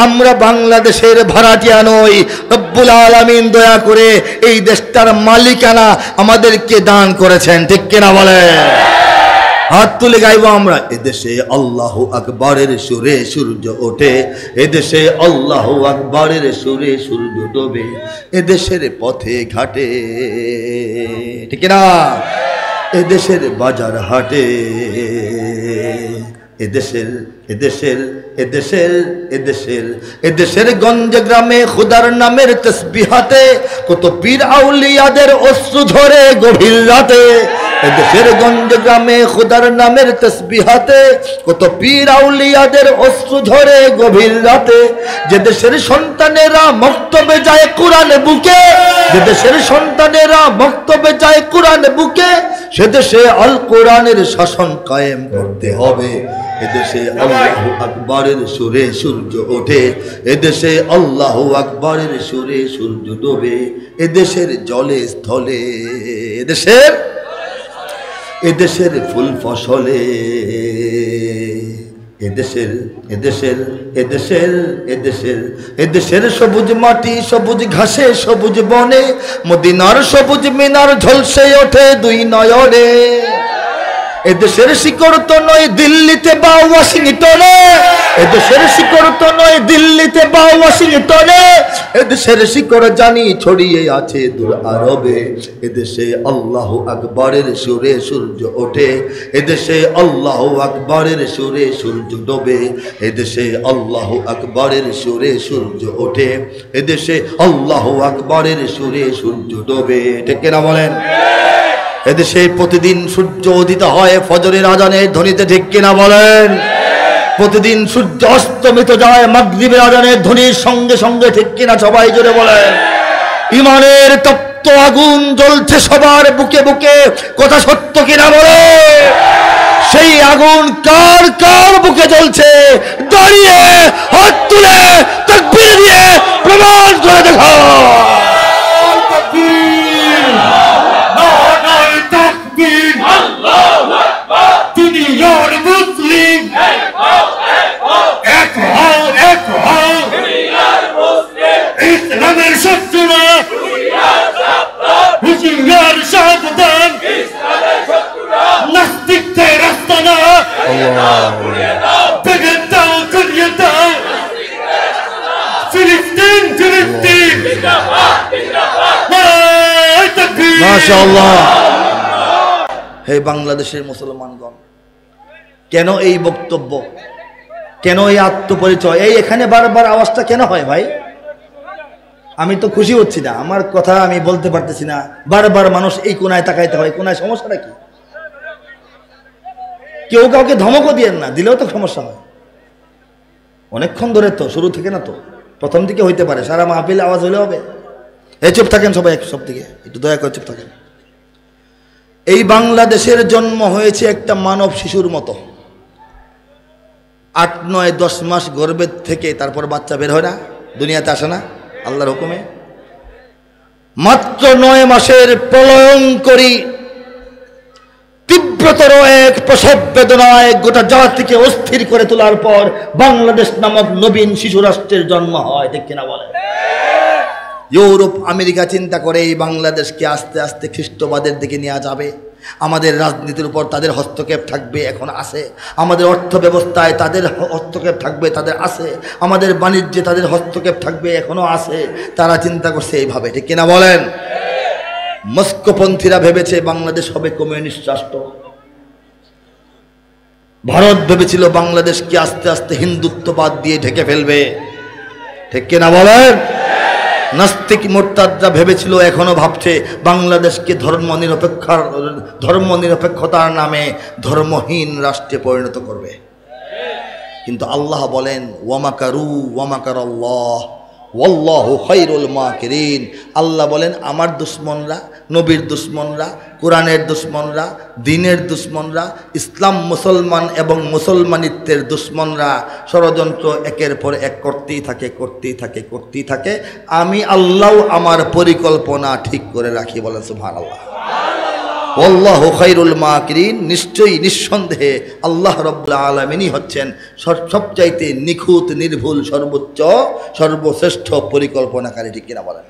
আমরা বাংলাদেশের ভাড়াটিয়া নই, রব্বুল আলামিন দয়া করে এই দেশটার মালিকানা আমাদেরকে দান করেছেন। ঠিক কিনা বলে? হাত তুলে গাইব আমরা, এদেশে আল্লাহু আকবারের সুরে সূর্য ওঠে, এদেশে আল্লাহু আকবারের সুরে সূর্য ডোবে, এদেশের পথে ঘাটে, ঠিক না, এদেশের বাজার হাটে, এদেশের এদেশের এদেশের এদেশের এদেশের গঞ্জ গ্রামে খুদার নামের তসবিহাতে কত পীর আউলিয়াদের অশ্রু ঝরে গভীর রাতে। এদেশের গঞ্জ গ্রামে খুদার নামের তসবিহাতে কত পীর আউলিয়াদের অশ্রু ঝরে গভীর রাতে। যে দেশের সন্তানেরা মক্তবে যায় কোরআন বুকে, যে দেশের সন্তানেরা মক্তবে যায় কোরআন বুকে, সে দেশে আল কোরআনের শাসন কায়েম করতে হবে। এদেশে আল্লাহু আকবারের সুরে সূর্য ওঠে, এদেশে আল্লাহু আকবারের সুরে সূর্য ডোবে, এদেশের জলে স্থলে, এদেশের ফুল ফসলে, এদেশের এদেশের এদেশের এদেশের এদেশের সবুজ মাটি সবুজ ঘাসে সবুজ বনে, মদিনার সবুজ মিনার ঝলসে ওঠে 2 নয়নে। এদেশের শিকড় তো নয় দিল্লিতে বা ওয়াশিংটনে, এদেশের শিকড় তো নয় দিল্লিতে বা ওয়াশিংটনে, এদেশের শিকড় জানি ছড়িয়ে আছে দূর আরবে। এদেশে আল্লাহু আকবারের সুরে সূর্য ওঠে, এদেশে আল্লাহু আকবারের সুরে সূর্য ডোবে, এদেশে আল্লাহু আকবারের সুরে সূর্য ওঠে, এদেশে আল্লাহু আকবারের সুরে সূর্য ডোবে। ঠিক কিনা বলেন? এদেশে প্রতিদিন সূর্য উদিত হয় ফজরের আজানের ধ্বনিতে। ঠিক কিনা বলেন? প্রতিদিন সূর্য অস্তমিত যায় মাগরিবের আজানের ধ্বনির সঙ্গে সঙ্গে। ঠিক কিনা সবাই জোরে বলেন? ঈমানের তপ্ত আগুন জ্বলছে সবার বুকে বুকে, কথা সত্য কিনা বলে? সেই আগুন কার কার বুকে জ্বলছে? দাঁড়িয়ে হাত তুলে তাকবীর দিয়ে প্রমাণ করে দেখো। মাশাআল্লাহ। হে বাংলাদেশের মুসলমানগণ, কেন এই বক্তব্য, কেন এই আত্মপরিচয়, এই এখানে বারবার আওয়াজটা কেন হয় ভাই? আমি তো খুশি হচ্ছি না, আমার কথা আমি বলতে পারতেছি না, বারবার মানুষ এই কোনায় তাকাইতে হয়। কোনায় সমস্যাটা কি? কেউ কাউকে ধমকও দিয়েন না, দিলেও তো সমস্যা হয়। অনেকক্ষণ ধরে তো, শুরু থেকে না তো, প্রথম দিকে হইতে পারে, সারা মাহফিলে আওয়াজ হলে হবে? এই চুপ থাকেন সবাই, সব দিকে একটু দয়া করে চুপ থাকেন। এই বাংলাদেশের জন্ম হয়েছে একটা মানব শিশুর মতো। 8, 9, 10 মাস গর্ভের থেকে তারপর বাচ্চা বের হয় না, দুনিয়াতে আসে না আল্লাহর হুকুমে। মাত্র 9 মাসের প্রলয়ঙ্করী তীব্রতর এক প্রসব বেদনায় গোটা জাতিকে অস্থির করে তোলার পর বাংলাদেশ নামক নবীন শিশু রাষ্ট্রের জন্ম হয়, ঠিক কিনা বলেন? ইউরোপ আমেরিকা চিন্তা করে এই বাংলাদেশকে আস্তে আস্তে খ্রিস্টবাদের দিকে নিয়ে যাবে, আমাদের রাজনীতির উপর তাদের হস্তক্ষেপ থাকবে, এখন আছে। আমাদের অর্থ ব্যবস্থায় তাদের হস্তক্ষেপ থাকবে, তাদের আছে। আমাদের বাণিজ্যে তাদের হস্তক্ষেপ থাকবে, এখনো আছে। তারা চিন্তা করছে এইভাবে, ঠিক কিনা বলেন? মস্কোপন্থীরা ভেবেছে বাংলাদেশ হবে কমিউনিস্ট রাষ্ট্র। ভারত ভেবেছিল বাংলাদেশকে আস্তে আস্তে হিন্দুত্ববাদ দিয়ে ঢেকে ফেলবে, ঠিক কিনা বলেন? নাস্তিক মোরতাদরা ভেবেছিল, এখনো ভাবছে বাংলাদেশকে ধর্মনিরপেক্ষতার নামে ধর্মহীন রাষ্ট্রে পরিণত করবে। কিন্তু আল্লাহ বলেন ওয়ামাকারু ওয়ামাকারাল্লাহ ওয়াল্লাহু খায়রুল মাকিরিন। আল্লাহ বলেন আমার দুশ্মনরা, নবীর দুশ্মনরা, কোরআনের দুশ্মনরা, দ্বীনের দুশ্মনরা, ইসলাম মুসলমান এবং মুসলমানিত্বের দুশ্মনরা ষড়যন্ত্র একের পর এক করতেই থাকে। আমি আল্লাহ আমার পরিকল্পনা ঠিক করে রাখি, বলেন সুবহানাল্লাহ। আল্লাহু খায়রুল মাকিরিন, নিশ্চয়ই নিঃসন্দেহে আল্লাহ রাব্বুল আলামিনই হচ্ছেন সবচাইতে নিখুঁত, নির্ভুল, সর্বোচ্চ, সর্বশ্রেষ্ঠ পরিকল্পনাকারী, ঠিক কিনা বলেন?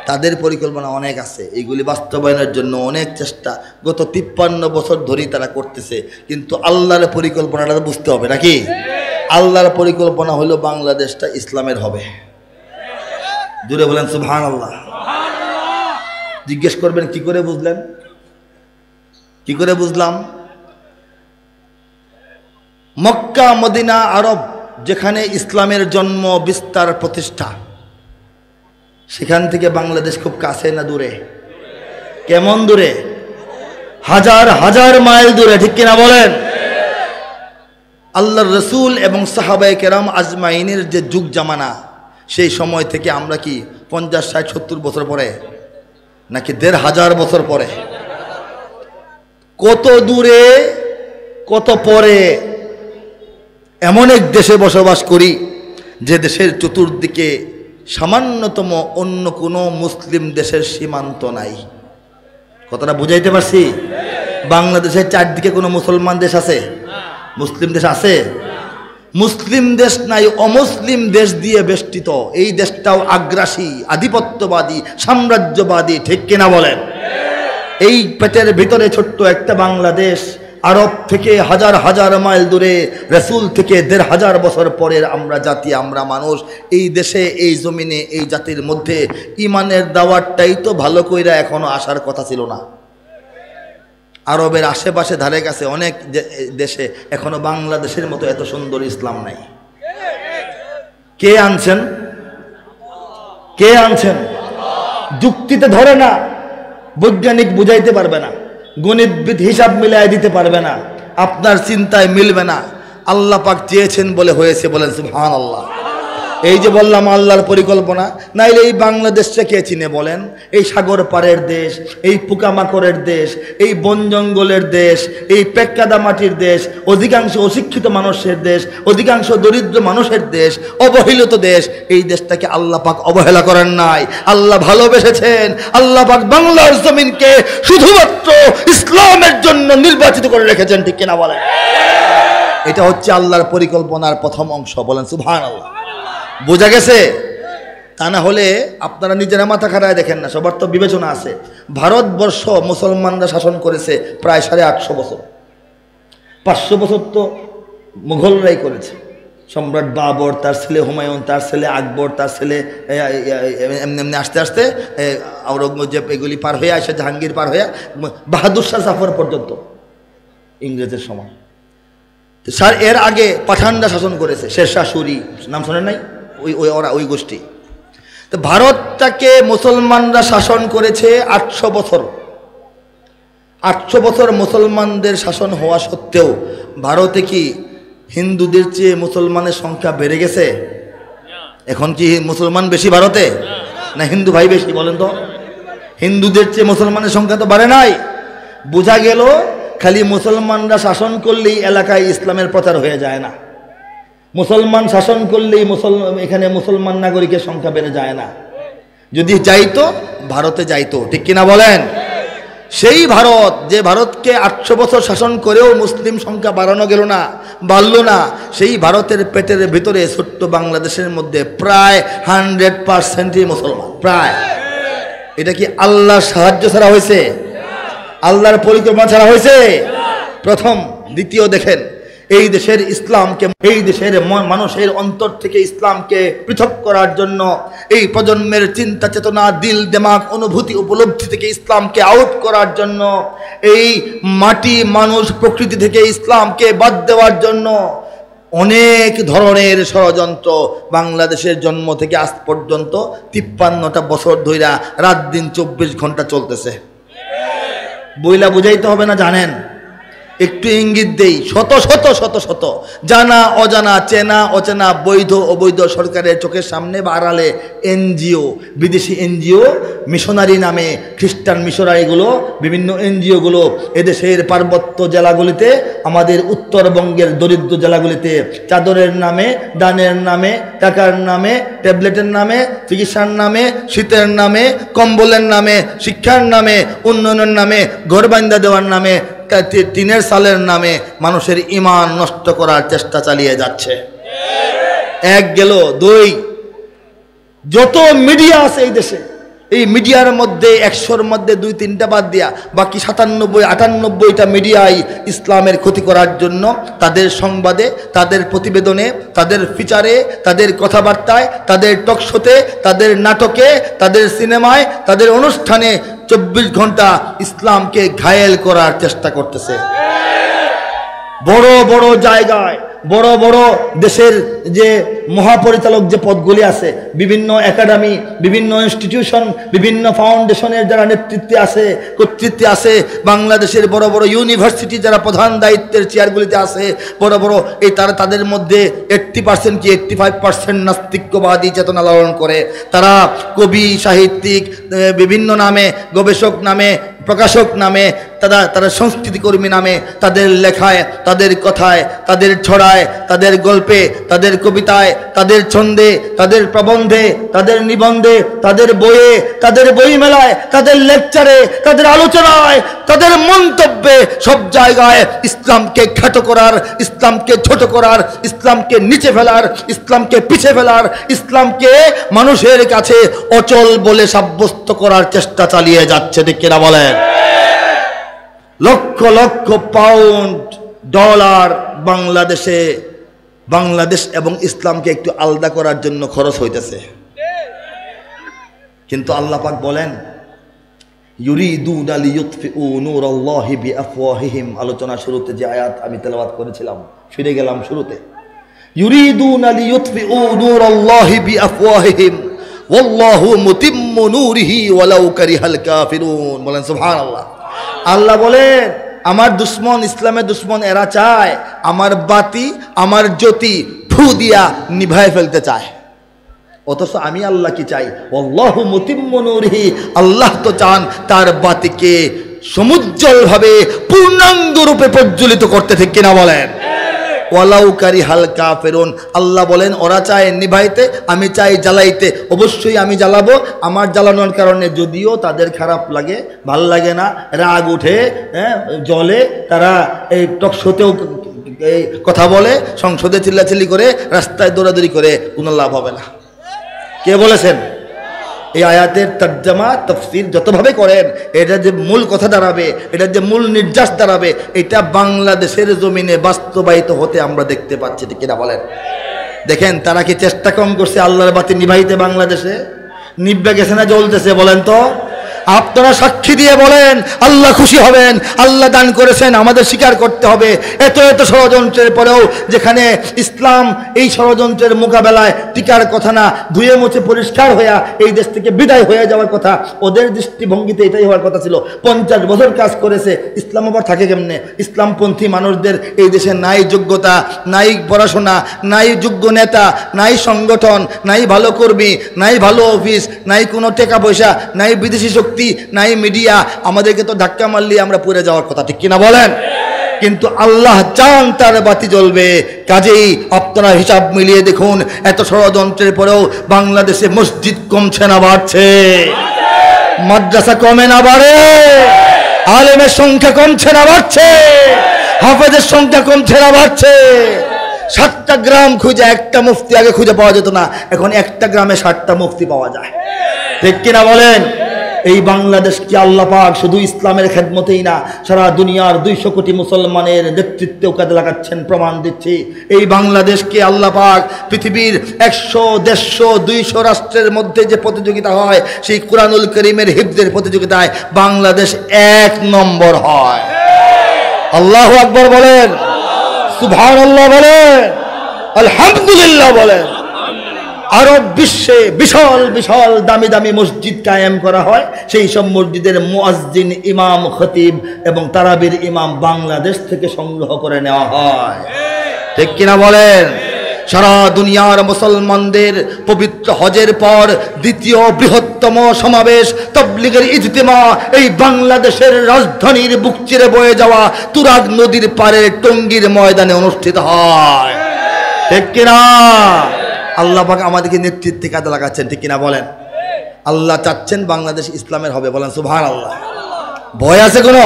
তাদের পরিকল্পনা অনেক আছে, এইগুলি বাস্তবায়নের জন্য অনেক চেষ্টা গত 53 বছর ধরেই তারা করতেছে। কিন্তু আল্লাহর পরিকল্পনাটা বুঝতে হবে নাকি? আল্লাহর পরিকল্পনা হলো বাংলাদেশটা ইসলামের হবে। জুড়ে বলেন সুবহানাল্লাহ। জিজ্ঞেস করবেন কি করে বুঝলেন? কি করে বুঝলাম? মক্কা, মদিনা, আরব, যেখানে ইসলামের জন্ম, বিস্তার, প্রতিষ্ঠা, সেখান থেকে বাংলাদেশ খুব কাছে না দূরে? কেমন দূরে? হাজার হাজার মাইল দূরে, ঠিক কিনা বলেন? আল্লাহর রসুল এবং সাহাবায়ে কেরাম আজমাইনের যে যুগ জামানা, সেই সময় থেকে আমরা কি 50, 60, 70 বছর পরে নাকি 1500 বছর পরে? কত দূরে, কত পরে? এমন এক দেশে বসবাস করি যে দেশের চতুর্দিকে সামান্যতম অন্য কোনো মুসলিম দেশের সীমান্ত নাই। কথাটা বুঝাইতে পারছি? বাংলাদেশের চারদিকে কোনো মুসলমান দেশ আছে? মুসলিম দেশ আছে? মুসলিম দেশ নাই, অমুসলিম দেশ দিয়ে বেষ্টিত। এই দেশটাও আগ্রাসী, আধিপত্যবাদী, সাম্রাজ্যবাদী, ঠিক কিনা বলেন? এই পেটের ভিতরে ছোট্ট একটা বাংলাদেশ, আরব থেকে হাজার হাজার মাইল দূরে, রসুল থেকে 1500 বছর পরের আমরা জাতি, আমরা মানুষ। এই দেশে, এই জমিনে, এই জাতির মধ্যে ইমানের দাওয়াতটাই তো ভালো কইরা এখনো আসার কথা ছিল না। আরবের আশেপাশে ধারে কাছে অনেক দেশে এখনো বাংলাদেশের মতো এত সুন্দর ইসলাম নাই। কে আনছেন? কে আনছেন? যুক্তিতে ধরে না, বৈজ্ঞানিক বুঝাইতে পারবে না, গণিতবিদ হিসাব মিলাই দিতে পারবে না, আপনার চিন্তায় মিলবে না। আল্লাহ পাক চেয়েছেন বলে হয়েছে, বলেন সুবহানাল্লাহ। এই যে বললাম আল্লাহর পরিকল্পনা, নাইলে এই বাংলাদেশটা কে চিনে বলেন? এই সাগর পাড়ের দেশ, এই পোকামাকড়ের দেশ, এই বন জঙ্গলের দেশ, এই পেক্কাদা মাটির দেশ, অধিকাংশ অশিক্ষিত মানুষের দেশ, অধিকাংশ দরিদ্র মানুষের দেশ, অবহেলিত দেশ। এই দেশটাকে আল্লাহ পাক অবহেলা করেন নাই, আল্লাহ ভালোবেসেছেন। আল্লাহ পাক বাংলার জমিনকে শুধুমাত্র ইসলামের জন্য নির্বাচিত করে রেখেছেন, ঠিক কিনা বলেন? এটা হচ্ছে আল্লাহর পরিকল্পনার প্রথম অংশ, বলেন সুবহানাল্লাহ। বোঝা গেছে? তা না হলে আপনারা নিজেরা মাথা খাটায় দেখেন না, সবার তো বিবেচনা আছে। ভারতবর্ষ মুসলমানরা শাসন করেছে প্রায় 850 বছর। 500 বছর তো মুঘলরাই করেছে। সম্রাট বাবর, তার ছেলে হুমায়ুন, তার ছেলে আকবর, তার ছেলে এমনি এমনি আস্তে আস্তে আওরঙ্গজেব এগুলি পার হয়ে আসে, জাহাঙ্গীর পার হয়ে বাহাদুর শাহ জাফর পর্যন্ত ইংরেজের সময়। স্যার এর আগে পাঠানরা শাসন করেছে, শেরশাহ সুরি নাম শোনেন নাই? ওরা ওই গোষ্ঠী। তো ভারতটাকে মুসলমানরা শাসন করেছে 800 বছর। 800 বছর মুসলমানদের শাসন হওয়া সত্ত্বেও ভারতে কি হিন্দুদের চেয়ে মুসলমানের সংখ্যা বেড়ে গেছে? এখন কি মুসলমান বেশি ভারতে না হিন্দু ভাই বেশি বলেন তো? হিন্দুদের চেয়ে মুসলমানের সংখ্যা তো বাড়ে নাই। বোঝা গেল খালি মুসলমানরা শাসন করলেই এলাকায় ইসলামের প্রচার হয়ে যায় না, মুসলমান শাসন করলেই এখানে মুসলমান নাগরিকের সংখ্যা বেড়ে যায় না। যদি যাইতো ভারতে যাইতো, ঠিক কিনা বলেন? সেই ভারত, যে ভারতকে 800 বছর শাসন করেও মুসলিম সংখ্যা বাড়ানো গেল না, বাড়ল না, সেই ভারতের পেটের ভিতরে ছোট্ট বাংলাদেশের মধ্যে প্রায় 100%ই মুসলমান। প্রায়। এটা কি আল্লাহর সাহায্য ছাড়া হয়েছে? আল্লাহর পরিকল্পনা ছাড়া হয়েছে? প্রথম। দ্বিতীয়, দেখেন এই দেশের ইসলামকে, এই দেশের মানুষের অন্তর থেকে ইসলামকে পৃথক করার জন্য, এই প্রজন্মের চিন্তা চেতনা, দিল দিমাগ, অনুভূতি উপলব্ধি থেকে ইসলামকে আউট করার জন্য, এই মাটি মানুষ প্রকৃতি থেকে ইসলামকে বাদ দেওয়ার জন্য অনেক ধরনের ষড়যন্ত্র বাংলাদেশের জন্ম থেকে আজ পর্যন্ত 53টা বছর ধইরা রাত দিন 24 ঘন্টা চলতেছে। বইলা বুঝাইতে হবে না, জানেন? একটু ইঙ্গিত দেই। শত শত শত শত জানা অজানা, চেনা অচেনা, বৈধ অবৈধ সরকারের চোখের সামনে বা আড়ালে এনজিও, বিদেশি এনজিও, মিশনারি নামে খ্রিস্টান মিশনারিগুলো, বিভিন্ন এনজিওগুলো এদেশের পার্বত্য জেলাগুলিতে, আমাদের উত্তরবঙ্গের দরিদ্র জেলাগুলিতে চাদরের নামে, দানের নামে, টাকার নামে, ট্যাবলেটের নামে, চিকিৎসার নামে, শীতের নামে, কম্বলের নামে, শিক্ষার নামে, উন্নয়নের নামে, ঘর বান্ধা দেওয়ার নামে, টিনের সালের নামে মানুষের ঈমান নষ্ট করার চেষ্টা চালিয়ে যাচ্ছে। এক গেল। দুই, যত মিডিয়া আছে এই দেশে, এই মিডিয়ার মধ্যে 100-র মধ্যে 2-3টা বাদ দিয়া বাকি 97-98টা মিডিয়াই ইসলামের ক্ষতি করার জন্য তাদের সংবাদে, তাদের প্রতিবেদনে, তাদের ফিচারে, তাদের কথাবার্তায়, তাদের টকশোতে, তাদের নাটকে, তাদের সিনেমায়, তাদের অনুষ্ঠানে 24 ঘন্টা ইসলামকে ঘায়েল করার চেষ্টা করতেছে। বড় বড় জায়গায়, বড় বড় দেশের যে মহাপরিচালক যে পদগুলি আছে, বিভিন্ন একাডেমি, বিভিন্ন ইনস্টিটিউশন, বিভিন্ন ফাউন্ডেশনের যারা নেতৃত্বে আছে, কর্তৃত্বে আছে, বাংলাদেশের বড় বড় ইউনিভার্সিটি যারা প্রধান দায়িত্বের চেয়ারগুলিতে আছে, বড় বড় এই তাদের মধ্যে 80% কি 85% নাস্তিক্যবাদী চেতনা লালন করে। তারা কবি, সাহিত্যিক, বিভিন্ন নামে, গবেষক নামে, প্রকাশক নামে, তারা সংস্কৃতিকর্মী নামে তাদের লেখায়, তাদের কথায়, তাদের ছড়ায়, তাদের গল্পে, তাদের কবিতায়, তাদের ছন্দে, তাদের প্রবন্ধে, তাদের নিবন্ধে, তাদের বইয়ে, তাদের বই মেলায়, তাদের লেকচারে, তাদের আলোচনায়, তাদের মন্তব্যে, সব জায়গায় ইসলামকে খ্যাত করার, ইসলামকে ছোট করার, ইসলামকে নিচে ফেলার, ইসলামকে পিছে ফেলার, ইসলামকে মানুষের কাছে অচল বলে সাব্যস্ত করার চেষ্টা চালিয়ে যাচ্ছে। ঠিক কিনা বলেন? লক্ষ লক্ষ পাউন্ড ডলার বাংলাদেশ এবং ইসলামকে একটু আলাদা করার জন্য খরচ হইতেছে। কিন্তু আল্লাহ পাক বলেন, ইউরিদুনা লিইউতফিউ নূরাল্লাহি বিআফওয়াহিহিম। আলোচনা শুরুতে যে আয়াত আমি তেলাওয়াত করেছিলাম, ফিরে গেলাম শুরুতে। ইউরিদুনা লিইউতফিউ নূরাল্লাহি বিআফওয়াহিহিম ওয়াল্লাহু মুতিম্মু নূরিহি ওয়ালাউ কারিহাল কাফিরুন। বলেন সুবহানাল্লাহ। আল্লাহ বলেন, আমার দুশ্মন, ইসলামের দুশ্মন, এরা চায় আমার বাতি, আমার জ্যোতি ফু দিয়া নিভায় ফেলতে চায়। অথচ আমি আল্লাহ কি চাই? আল্লাহু মুতিম্মু নূরিহি, আল্লাহ তো চান তার বাতিকে সমুজ্জ্বল ভাবে পূর্ণাঙ্গ রূপে প্রজ্বলিত করতে। ঠিক কিনা বলেন? ওয়ালাউ কারিহাল কাফিরুন। আল্লাহ বলেন, ওরা চায় নিভাইতে, আমি চাই জ্বালাইতে। অবশ্যই আমি জ্বালাবো। আমার জ্বালানোর কারণে যদিও তাদের খারাপ লাগে, ভাল লাগে না, রাগ উঠে, জলে, তারা এই টকশোতেও এই কথা বলে, সংসদে চিল্লাচিল্লি করে, রাস্তায় দৌড়াদৌড়ি করে, কোনো লাভ হবে না। কে বলেছেন? এই আয়াতের তর্জমা তাফসীর যতভাবে করেন, এটা যে মূল কথা দাঁড়াবে, এটা যে মূল নির্যাস দাঁড়াবে, এটা বাংলাদেশের জমিনে বাস্তবায়িত হতে আমরা দেখতে পাচ্ছি, ঠিক কিনা বলেন? দেখেন তারা কি চেষ্টা কম করছে আল্লাহর বাতি নিভাইতে? বাংলাদেশে নিভবে গেছে না জ্বলতেছে? বলেন তো, আপনারা সাক্ষী দিয়ে বলেন, আল্লাহ খুশি হবেন। আল্লাহ দান করেছেন, আমাদের স্বীকার করতে হবে। এত এত ষড়যন্ত্রের পরেও যেখানে ইসলাম এই ষড়যন্ত্রের মোকাবেলায় টিকার কথা না, ধুয়ে মুছে পরিষ্কার হইয়া এই দেশ থেকে বিদায় হয়ে যাওয়ার কথা, ওদের দৃষ্টিভঙ্গিতে এটাই হওয়ার কথা ছিল। 50 বছর কাজ করেছে, ইসলাম আবার থাকে কেমনে? ইসলামপন্থী মানুষদের এই দেশে নাই যোগ্যতা, নাই পড়াশোনা, নাই যোগ্য নেতা, নাই সংগঠন, নাই ভালো কর্মী, নাই ভালো অফিস, নাই কোনো টাকা পয়সা, নাই বিদেশি শক্তি, নাই মিডিয়া। আমাদেরকে তো ধাক্কা মারলে আমরা পড়ে যাওয়ার কথা, ঠিক কিনা বলেন? কিন্তু আল্লাহ চান তার বাতি জ্বলবে। কাজেই আপনারা হিসাব মিলিয়ে দেখুন, এত ষড়যন্ত্রের পরেও বাংলাদেশে মসজিদ কমছে না বাড়ছে? মাদ্রাসা কমে না বাড়ে? আলেমের সংখ্যা কমছে না বাড়ছে? হাফেজের সংখ্যা কমছে না বাড়ছে? 7টা গ্রাম খুঁজে একটা মুফতি আগে খুঁজে পাওয়া যেত না, এখন একটা গ্রামে 7টা মুফতি পাওয়া যায়, ঠিক কিনা বলেন? এই বাংলাদেশকে আল্লাহ পাক শুধু ইসলামের খেদমতেই না, সারা দুনিয়ার 200 কোটি মুসলমানের নেতৃত্বেও কাজে লাগাচ্ছেন। প্রমাণ দিচ্ছি, এই বাংলাদেশকে আল্লাহ পাক পৃথিবীর 100, 150, 200 রাষ্ট্রের মধ্যে যে প্রতিযোগিতা হয়, সেই কুরআনুল কারীমের হিফজের প্রতিযোগিতায় বাংলাদেশ 1 নম্বর হয়। আল্লাহু আকবার বলেন, সুবহানাল্লাহ বলেন, আলহামদুলিল্লাহ বলেন। আরব বিশ্বে বিশাল বিশাল দামি দামি মসজিদ কায়েম করা হয়, সেই সব মসজিদের মুয়াজ্জিন, ইমাম, খতিব এবং তারাবির ইমাম বাংলাদেশ থেকে সংগ্রহ করে নেওয়া হয়, ঠিক কিনা বলেন? সারা দুনিয়ার মুসলমানদের পবিত্র হজের পর দ্বিতীয় বৃহত্তম সমাবেশ তাবলীগের ইজতিমা এই বাংলাদেশের রাজধানীর বুক চিরে বয়ে যাওয়া তুরাগ নদীর পারে টঙ্গীর ময়দানে অনুষ্ঠিত হয়, ঠিক কিনা? আল্লাহ পাক আমাদেরকে নেতৃত্বে কাজে লাগাচ্ছেন, ঠিক কিনা বলেন? আল্লাহ চাচ্ছেন বাংলাদেশ ইসলামের হবে, বলেন সুবহানাল্লাহ। ভয় আছে কোনো?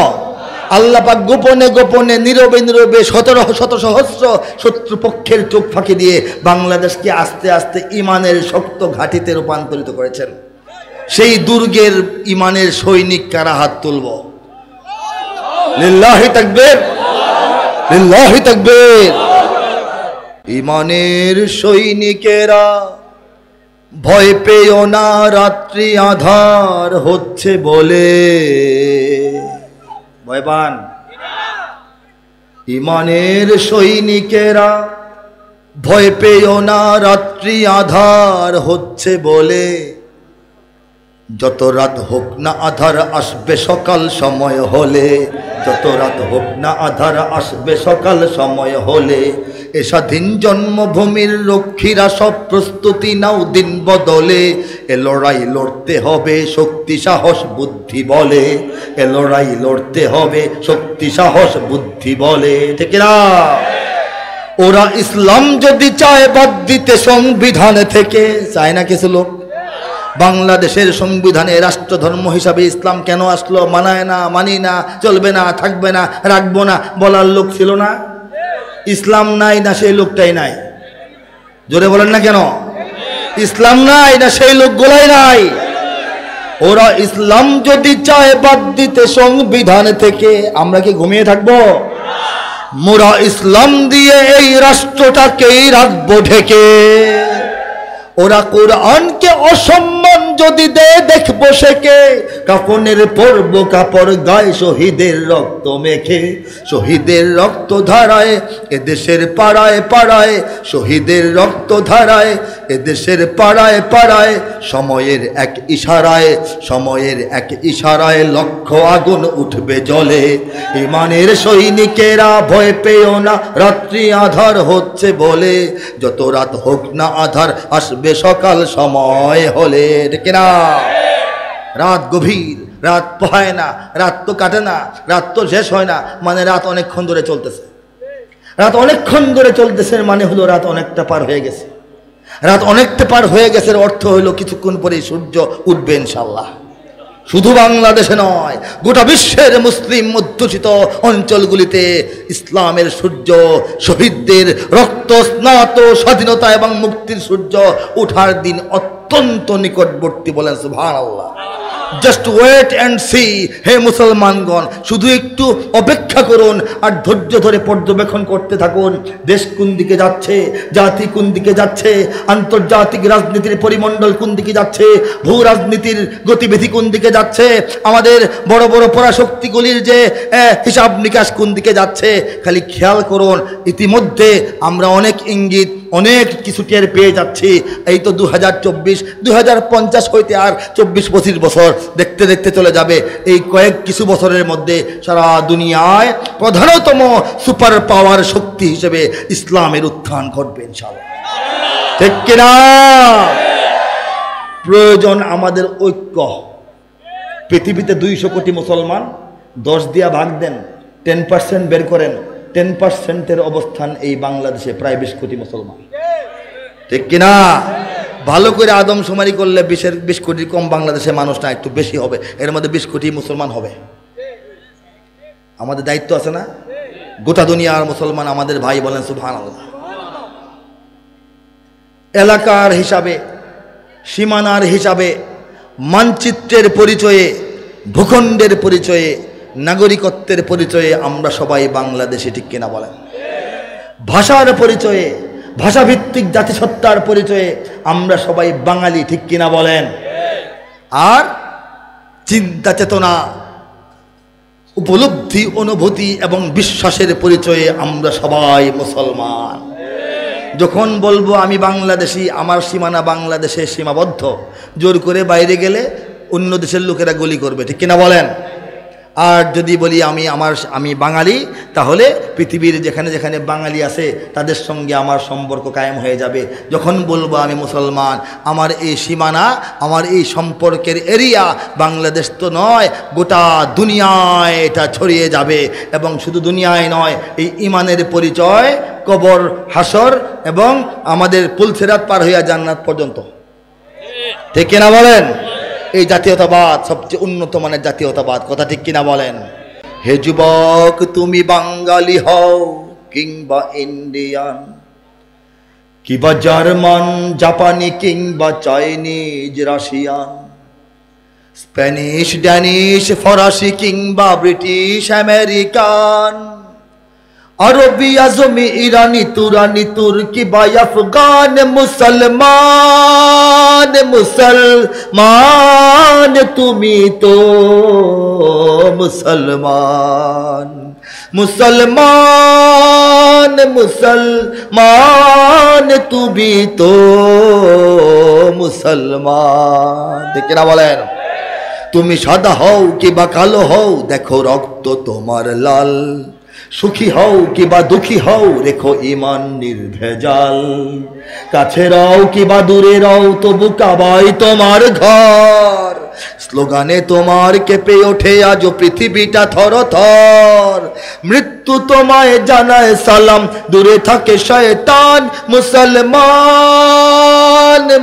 আল্লাহ পাক গোপনে গোপনে, নীরবে নীরবে, শত সহস্র শত্রুপক্ষের চোখ ফাঁকি দিয়ে বাংলাদেশকে আস্তে আস্তে ইমানের শক্ত ঘাঁটিতে রূপান্তরিত করেছেন। সেই দুর্গের ইমানের সৈনিক কারা? হাত তুলব। লিল্লাহি তাকবীর, লিল্লাহি তাকবীর। ইমানের সৈনিকেরা ভয় পেও না, রাত্রি আধার হচ্ছে বলে। ভয় পান? ইমানের সৈনিকেরা ভয় পেও না, রাত্রি আধার হচ্ছে বলে। যত রাত হোক না আধার আসবে সকাল সময় হলে, যত রাত হোক না আধার আসবে সকাল সময় হলে। এ স্বাধীন জন্মভূমির রক্ষীরা সব প্রস্তুতি নাও, দিন বদলে। এ লড়াই লড়তে হবে শক্তি সাহস বুদ্ধি বলে, এ লড়াই লড়তে হবে শক্তি সাহস বুদ্ধি বলে, ঠিক না? ওরা ইসলাম যদি চায় বাদ দিতে সংবিধান থেকে, চায় না কিছু লোক? বাংলাদেশের সংবিধানে রাষ্ট্রধর্ম হিসাবে ইসলাম কেন আসলো? মানায় না, মানি না, চলবে না, থাকবে না, রাখবো না বলার লোক ছিল না? ইসলাম নাই না সেই লোকটাই নাই? জোরে বলেন না কেন? ইসলাম নাই না সেই লোকগুলাই নাই? ওরা ইসলাম যদি চায় বাদ দিতে সংবিধান থেকে, আমরা কি ঘুমিয়ে থাকবো? মোরা ইসলাম দিয়ে এই রাষ্ট্রটাকেই রাখবো ঢেকে। ওরা কোরআনকে অসম্মান যদি দেয় দেখবো সেকে, কাফনের পরব কাপড় গায়ে শহীদের রক্ত মেখে। শহীদের রক্ত ধারায় এদেশের পাড়ায় পাড়ায়, শহীদের রক্ত ধারায় এদেশের পাড়ায় পাড়ায়। সময়ের এক ইশারায়, সময়ের এক ইশারায় লক্ষ আগুন উঠবে জ্বলে। ইমানের সৈনিকেরা ভয় পেও না, রাত্রি আধার হচ্ছে বলে। যত রাত হোক না আধার আসবে সকাল সময় হলে, ঠিক না? রাত গভীর, রাত পোহায় না, রাত তো কাটে না, রাত তো শেষ হয় না, মানে রাত অনেকক্ষণ ধরে চলতেছে। রাত অনেকক্ষণ ধরে চলতেছে মানে হলো রাত অনেকটা পার হয়ে গেছে। রাত অনেকটা পার হয়ে গেছে অর্থ হলো কিছুক্ষণ পরে সূর্য উঠবে ইনশাআল্লাহ। শুধু বাংলাদেশে নয়, গোটা বিশ্বের মুসলিম অধ্যুষিত অঞ্চলগুলিতে ইসলামের সূর্য, শহীদদের রক্ত স্নাত স্বাধীনতা এবং মুক্তির সূর্য ওঠার দিন অত্যন্ত নিকটবর্তী। বলেন সুবহানাল্লাহ। জাস্ট ওয়েট অ্যান্ড সি, হে মুসলমানগণ, শুধু একটু অপেক্ষা করুন আর ধৈর্য ধরে পর্যবেক্ষণ করতে থাকুন। দেশ কোন দিকে যাচ্ছে, জাতি কোন দিকে যাচ্ছে, আন্তর্জাতিক রাজনীতির পরিমণ্ডল কোন দিকে যাচ্ছে, ভূ রাজনীতির গতিবিধি কোন দিকে যাচ্ছে, আমাদের বড় বড় পরাশক্তিগুলির যে হিসাব নিকাশ কোন দিকে যাচ্ছে, খালি খেয়াল করুন। ইতিমধ্যে আমরা অনেক ইঙ্গিত, অনেক কিছু টের পেয়ে যাচ্ছি। এই তো 2024, 2050 হইতে আর 24-25 বছর দেখতে দেখতে চলে যাবে। এই কয়েক কিছু বছরের মধ্যে সারা দুনিয়ায় প্রধানতম সুপার পাওয়ার শক্তি হিসেবে ইসলামের উত্থান ঘটবে ইনশাআল্লাহ। ঠিক কিনা? প্রয়োজন আমাদের ঐক্য। পৃথিবীতে 200 কোটি মুসলমান, 10 দিয়া ভাগ দেন, 10% বের করেন, 10%-এর অবস্থান এই বাংলাদেশে প্রায় 20 কোটি মুসলমান। ঠিক কিনা? ভালো করে আদমশুমারি করলে 20 কোটির কম বাংলাদেশের মানুষ না, একটু বেশি হবে। এর মধ্যে 20 কোটি মুসলমান হবে। আমাদের দায়িত্ব আছে না? গোটা দুনিয়ার মুসলমান আমাদের ভাই। বলেন সুবহানাল্লাহ। এলাকার হিসাবে, সীমানার হিসাবে, মানচিত্রের পরিচয়ে, ভূখণ্ডের পরিচয়ে, নাগরিকত্বের পরিচয়ে আমরা সবাই বাংলাদেশে। ঠিক কিনা বলেন? ভাষার পরিচয়ে, ভাষাভিত্তিক জাতিসত্তার পরিচয়ে আমরা সবাই বাঙালি। ঠিক কিনা বলেন? আর চিন্তা চেতনা, উপলব্ধি, অনুভূতি এবং বিশ্বাসের পরিচয়ে আমরা সবাই মুসলমান। যখন বলবো আমি বাংলাদেশি, আমার সীমানা বাংলাদেশে সীমাবদ্ধ, জোর করে বাইরে গেলে অন্য দেশের লোকেরা গুলি করবে। ঠিক কিনা বলেন? আর যদি বলি আমি বাঙালি, তাহলে পৃথিবীর যেখানে যেখানে বাঙালি আছে তাদের সঙ্গে আমার সম্পর্ক কায়েম হয়ে যাবে। যখন বলবো আমি মুসলমান, আমার এই সীমানা, আমার এই সম্পর্কের এরিয়া বাংলাদেশ তো নয়, গোটা দুনিয়ায় এটা ছড়িয়ে যাবে। এবং শুধু দুনিয়ায় নয়, এই ইমানের পরিচয় কবর, হাসর এবং আমাদের পুলসিরাত পার হইয়া জান্নাত পর্যন্ত। ঠিক কিনা বলেন? এই জাতীয়তাবাদ সবচেয়ে উন্নত মানের জাতীয়তাবাদ। কথা ঠিক কিনা বলেন? হে যুবক, তুমি বাঙালি হও কিংবা ইন্ডিয়ান, কিংবা জার্মান, জাপানি, কিংবা চাইনিজ, রাশিয়ান, স্প্যানিশ, ড্যানিশ, ফরাসি, কিংবা ব্রিটিশ, আমেরিকান, আরবি, আজমি, ইরানি, তুরানি, তুর্কি বা আফগান, মুসলমান, মুসলমান তুমি তো মুসলমান, মুসলমান, মুসলমান তুমি তো মুসলমান। দেখে না বলেন? তুমি সাদা হও কিংবা কালো হও, দেখো রক্ত তোমার লাল, সুখী হও কিংবা দুঃখী হও, রেখো ইমান নির্ভেজাল, কাছে রও কিংবা দূরে রও, তবু কাবাই তোমার ঘর, স্লোগানে তোমার কেঁপে ওঠে আজ পৃথিবীটা থর থর, মৃত্যু তোমায় জানায় সালাম, দূরে থাকে শয়তান, মুসলমান,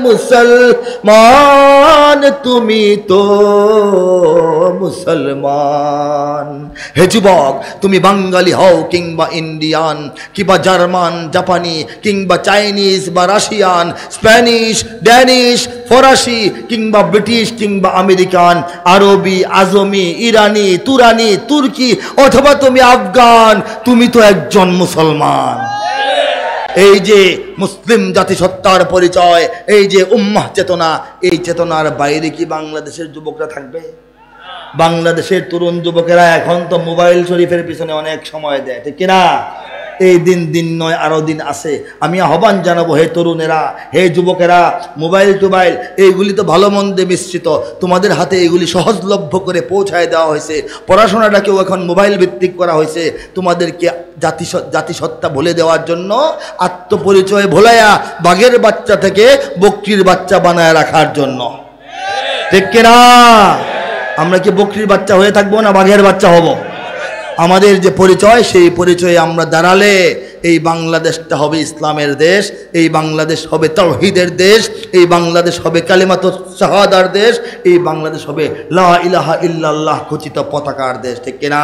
মুসলমান তুমি তো মুসলমান। হে যুবক, তুমি বাঙালি হও কিংবা ইন্ডিয়ান, কিংবা জার্মান, জাপানি, কিংবা চাইনিজ বা রাশিয়ান, স্প্যানিশ, ড্যানিশ, ফরাসি, কিংবা ব্রিটিশ, কিংবা আমেরিকান, আরবি, আজমি, ইরানি, তুরানি, তুর্কি, অথবা তুমি আফগান, তুমি তো একজন মুসলমান। এই যে মুসলিম জাতিসত্তার পরিচয়, এই যে উম্মাহ চেতনা, এই চেতনার বাইরে কি বাংলাদেশের যুবকরা থাকবে? বাংলাদেশের তরুণ যুবকেরা এখন তো মোবাইল শরীফের পিছনে অনেক সময় দেয়। ঠিক কিনা? এই দিন নয়, আরো দিন আছে। আমি আহ্বান জানাবো, হে তরুণেরা, হে যুবকেরা, মোবাইল টোবাইল এইগুলি তো ভালো মন্দে মিশ্রিত, তোমাদের হাতে এগুলি সহজলভ্য করে পৌঁছায় দেওয়া হয়েছে। পড়াশোনাটাকেও এখন মোবাইল ভিত্তিক করা হয়েছে, তোমাদেরকে জাতিসত্তা ভুলে দেওয়ার জন্য, আত্মপরিচয় ভোলাইয়া বাঘের বাচ্চা থেকে বকরির বাচ্চা বানায় রাখার জন্য। ঠিক কিনা? আমরা কি বকরির বাচ্চা হয়ে থাকবো না বাঘের বাচ্চা হব? আমাদের যে পরিচয়, সেই পরিচয়ে আমরা দাঁড়ালে এই বাংলাদেশটা হবে ইসলামের দেশ, এই বাংলাদেশ হবে তাওহীদের দেশ, এই বাংলাদেশ হবে কালিমাতুশ শাহাদার দেশ, এই বাংলাদেশ হবে লা ইলাহা ইল্লাল্লাহ ঘোষিত পতাকার দেশ। ঠিক কিনা?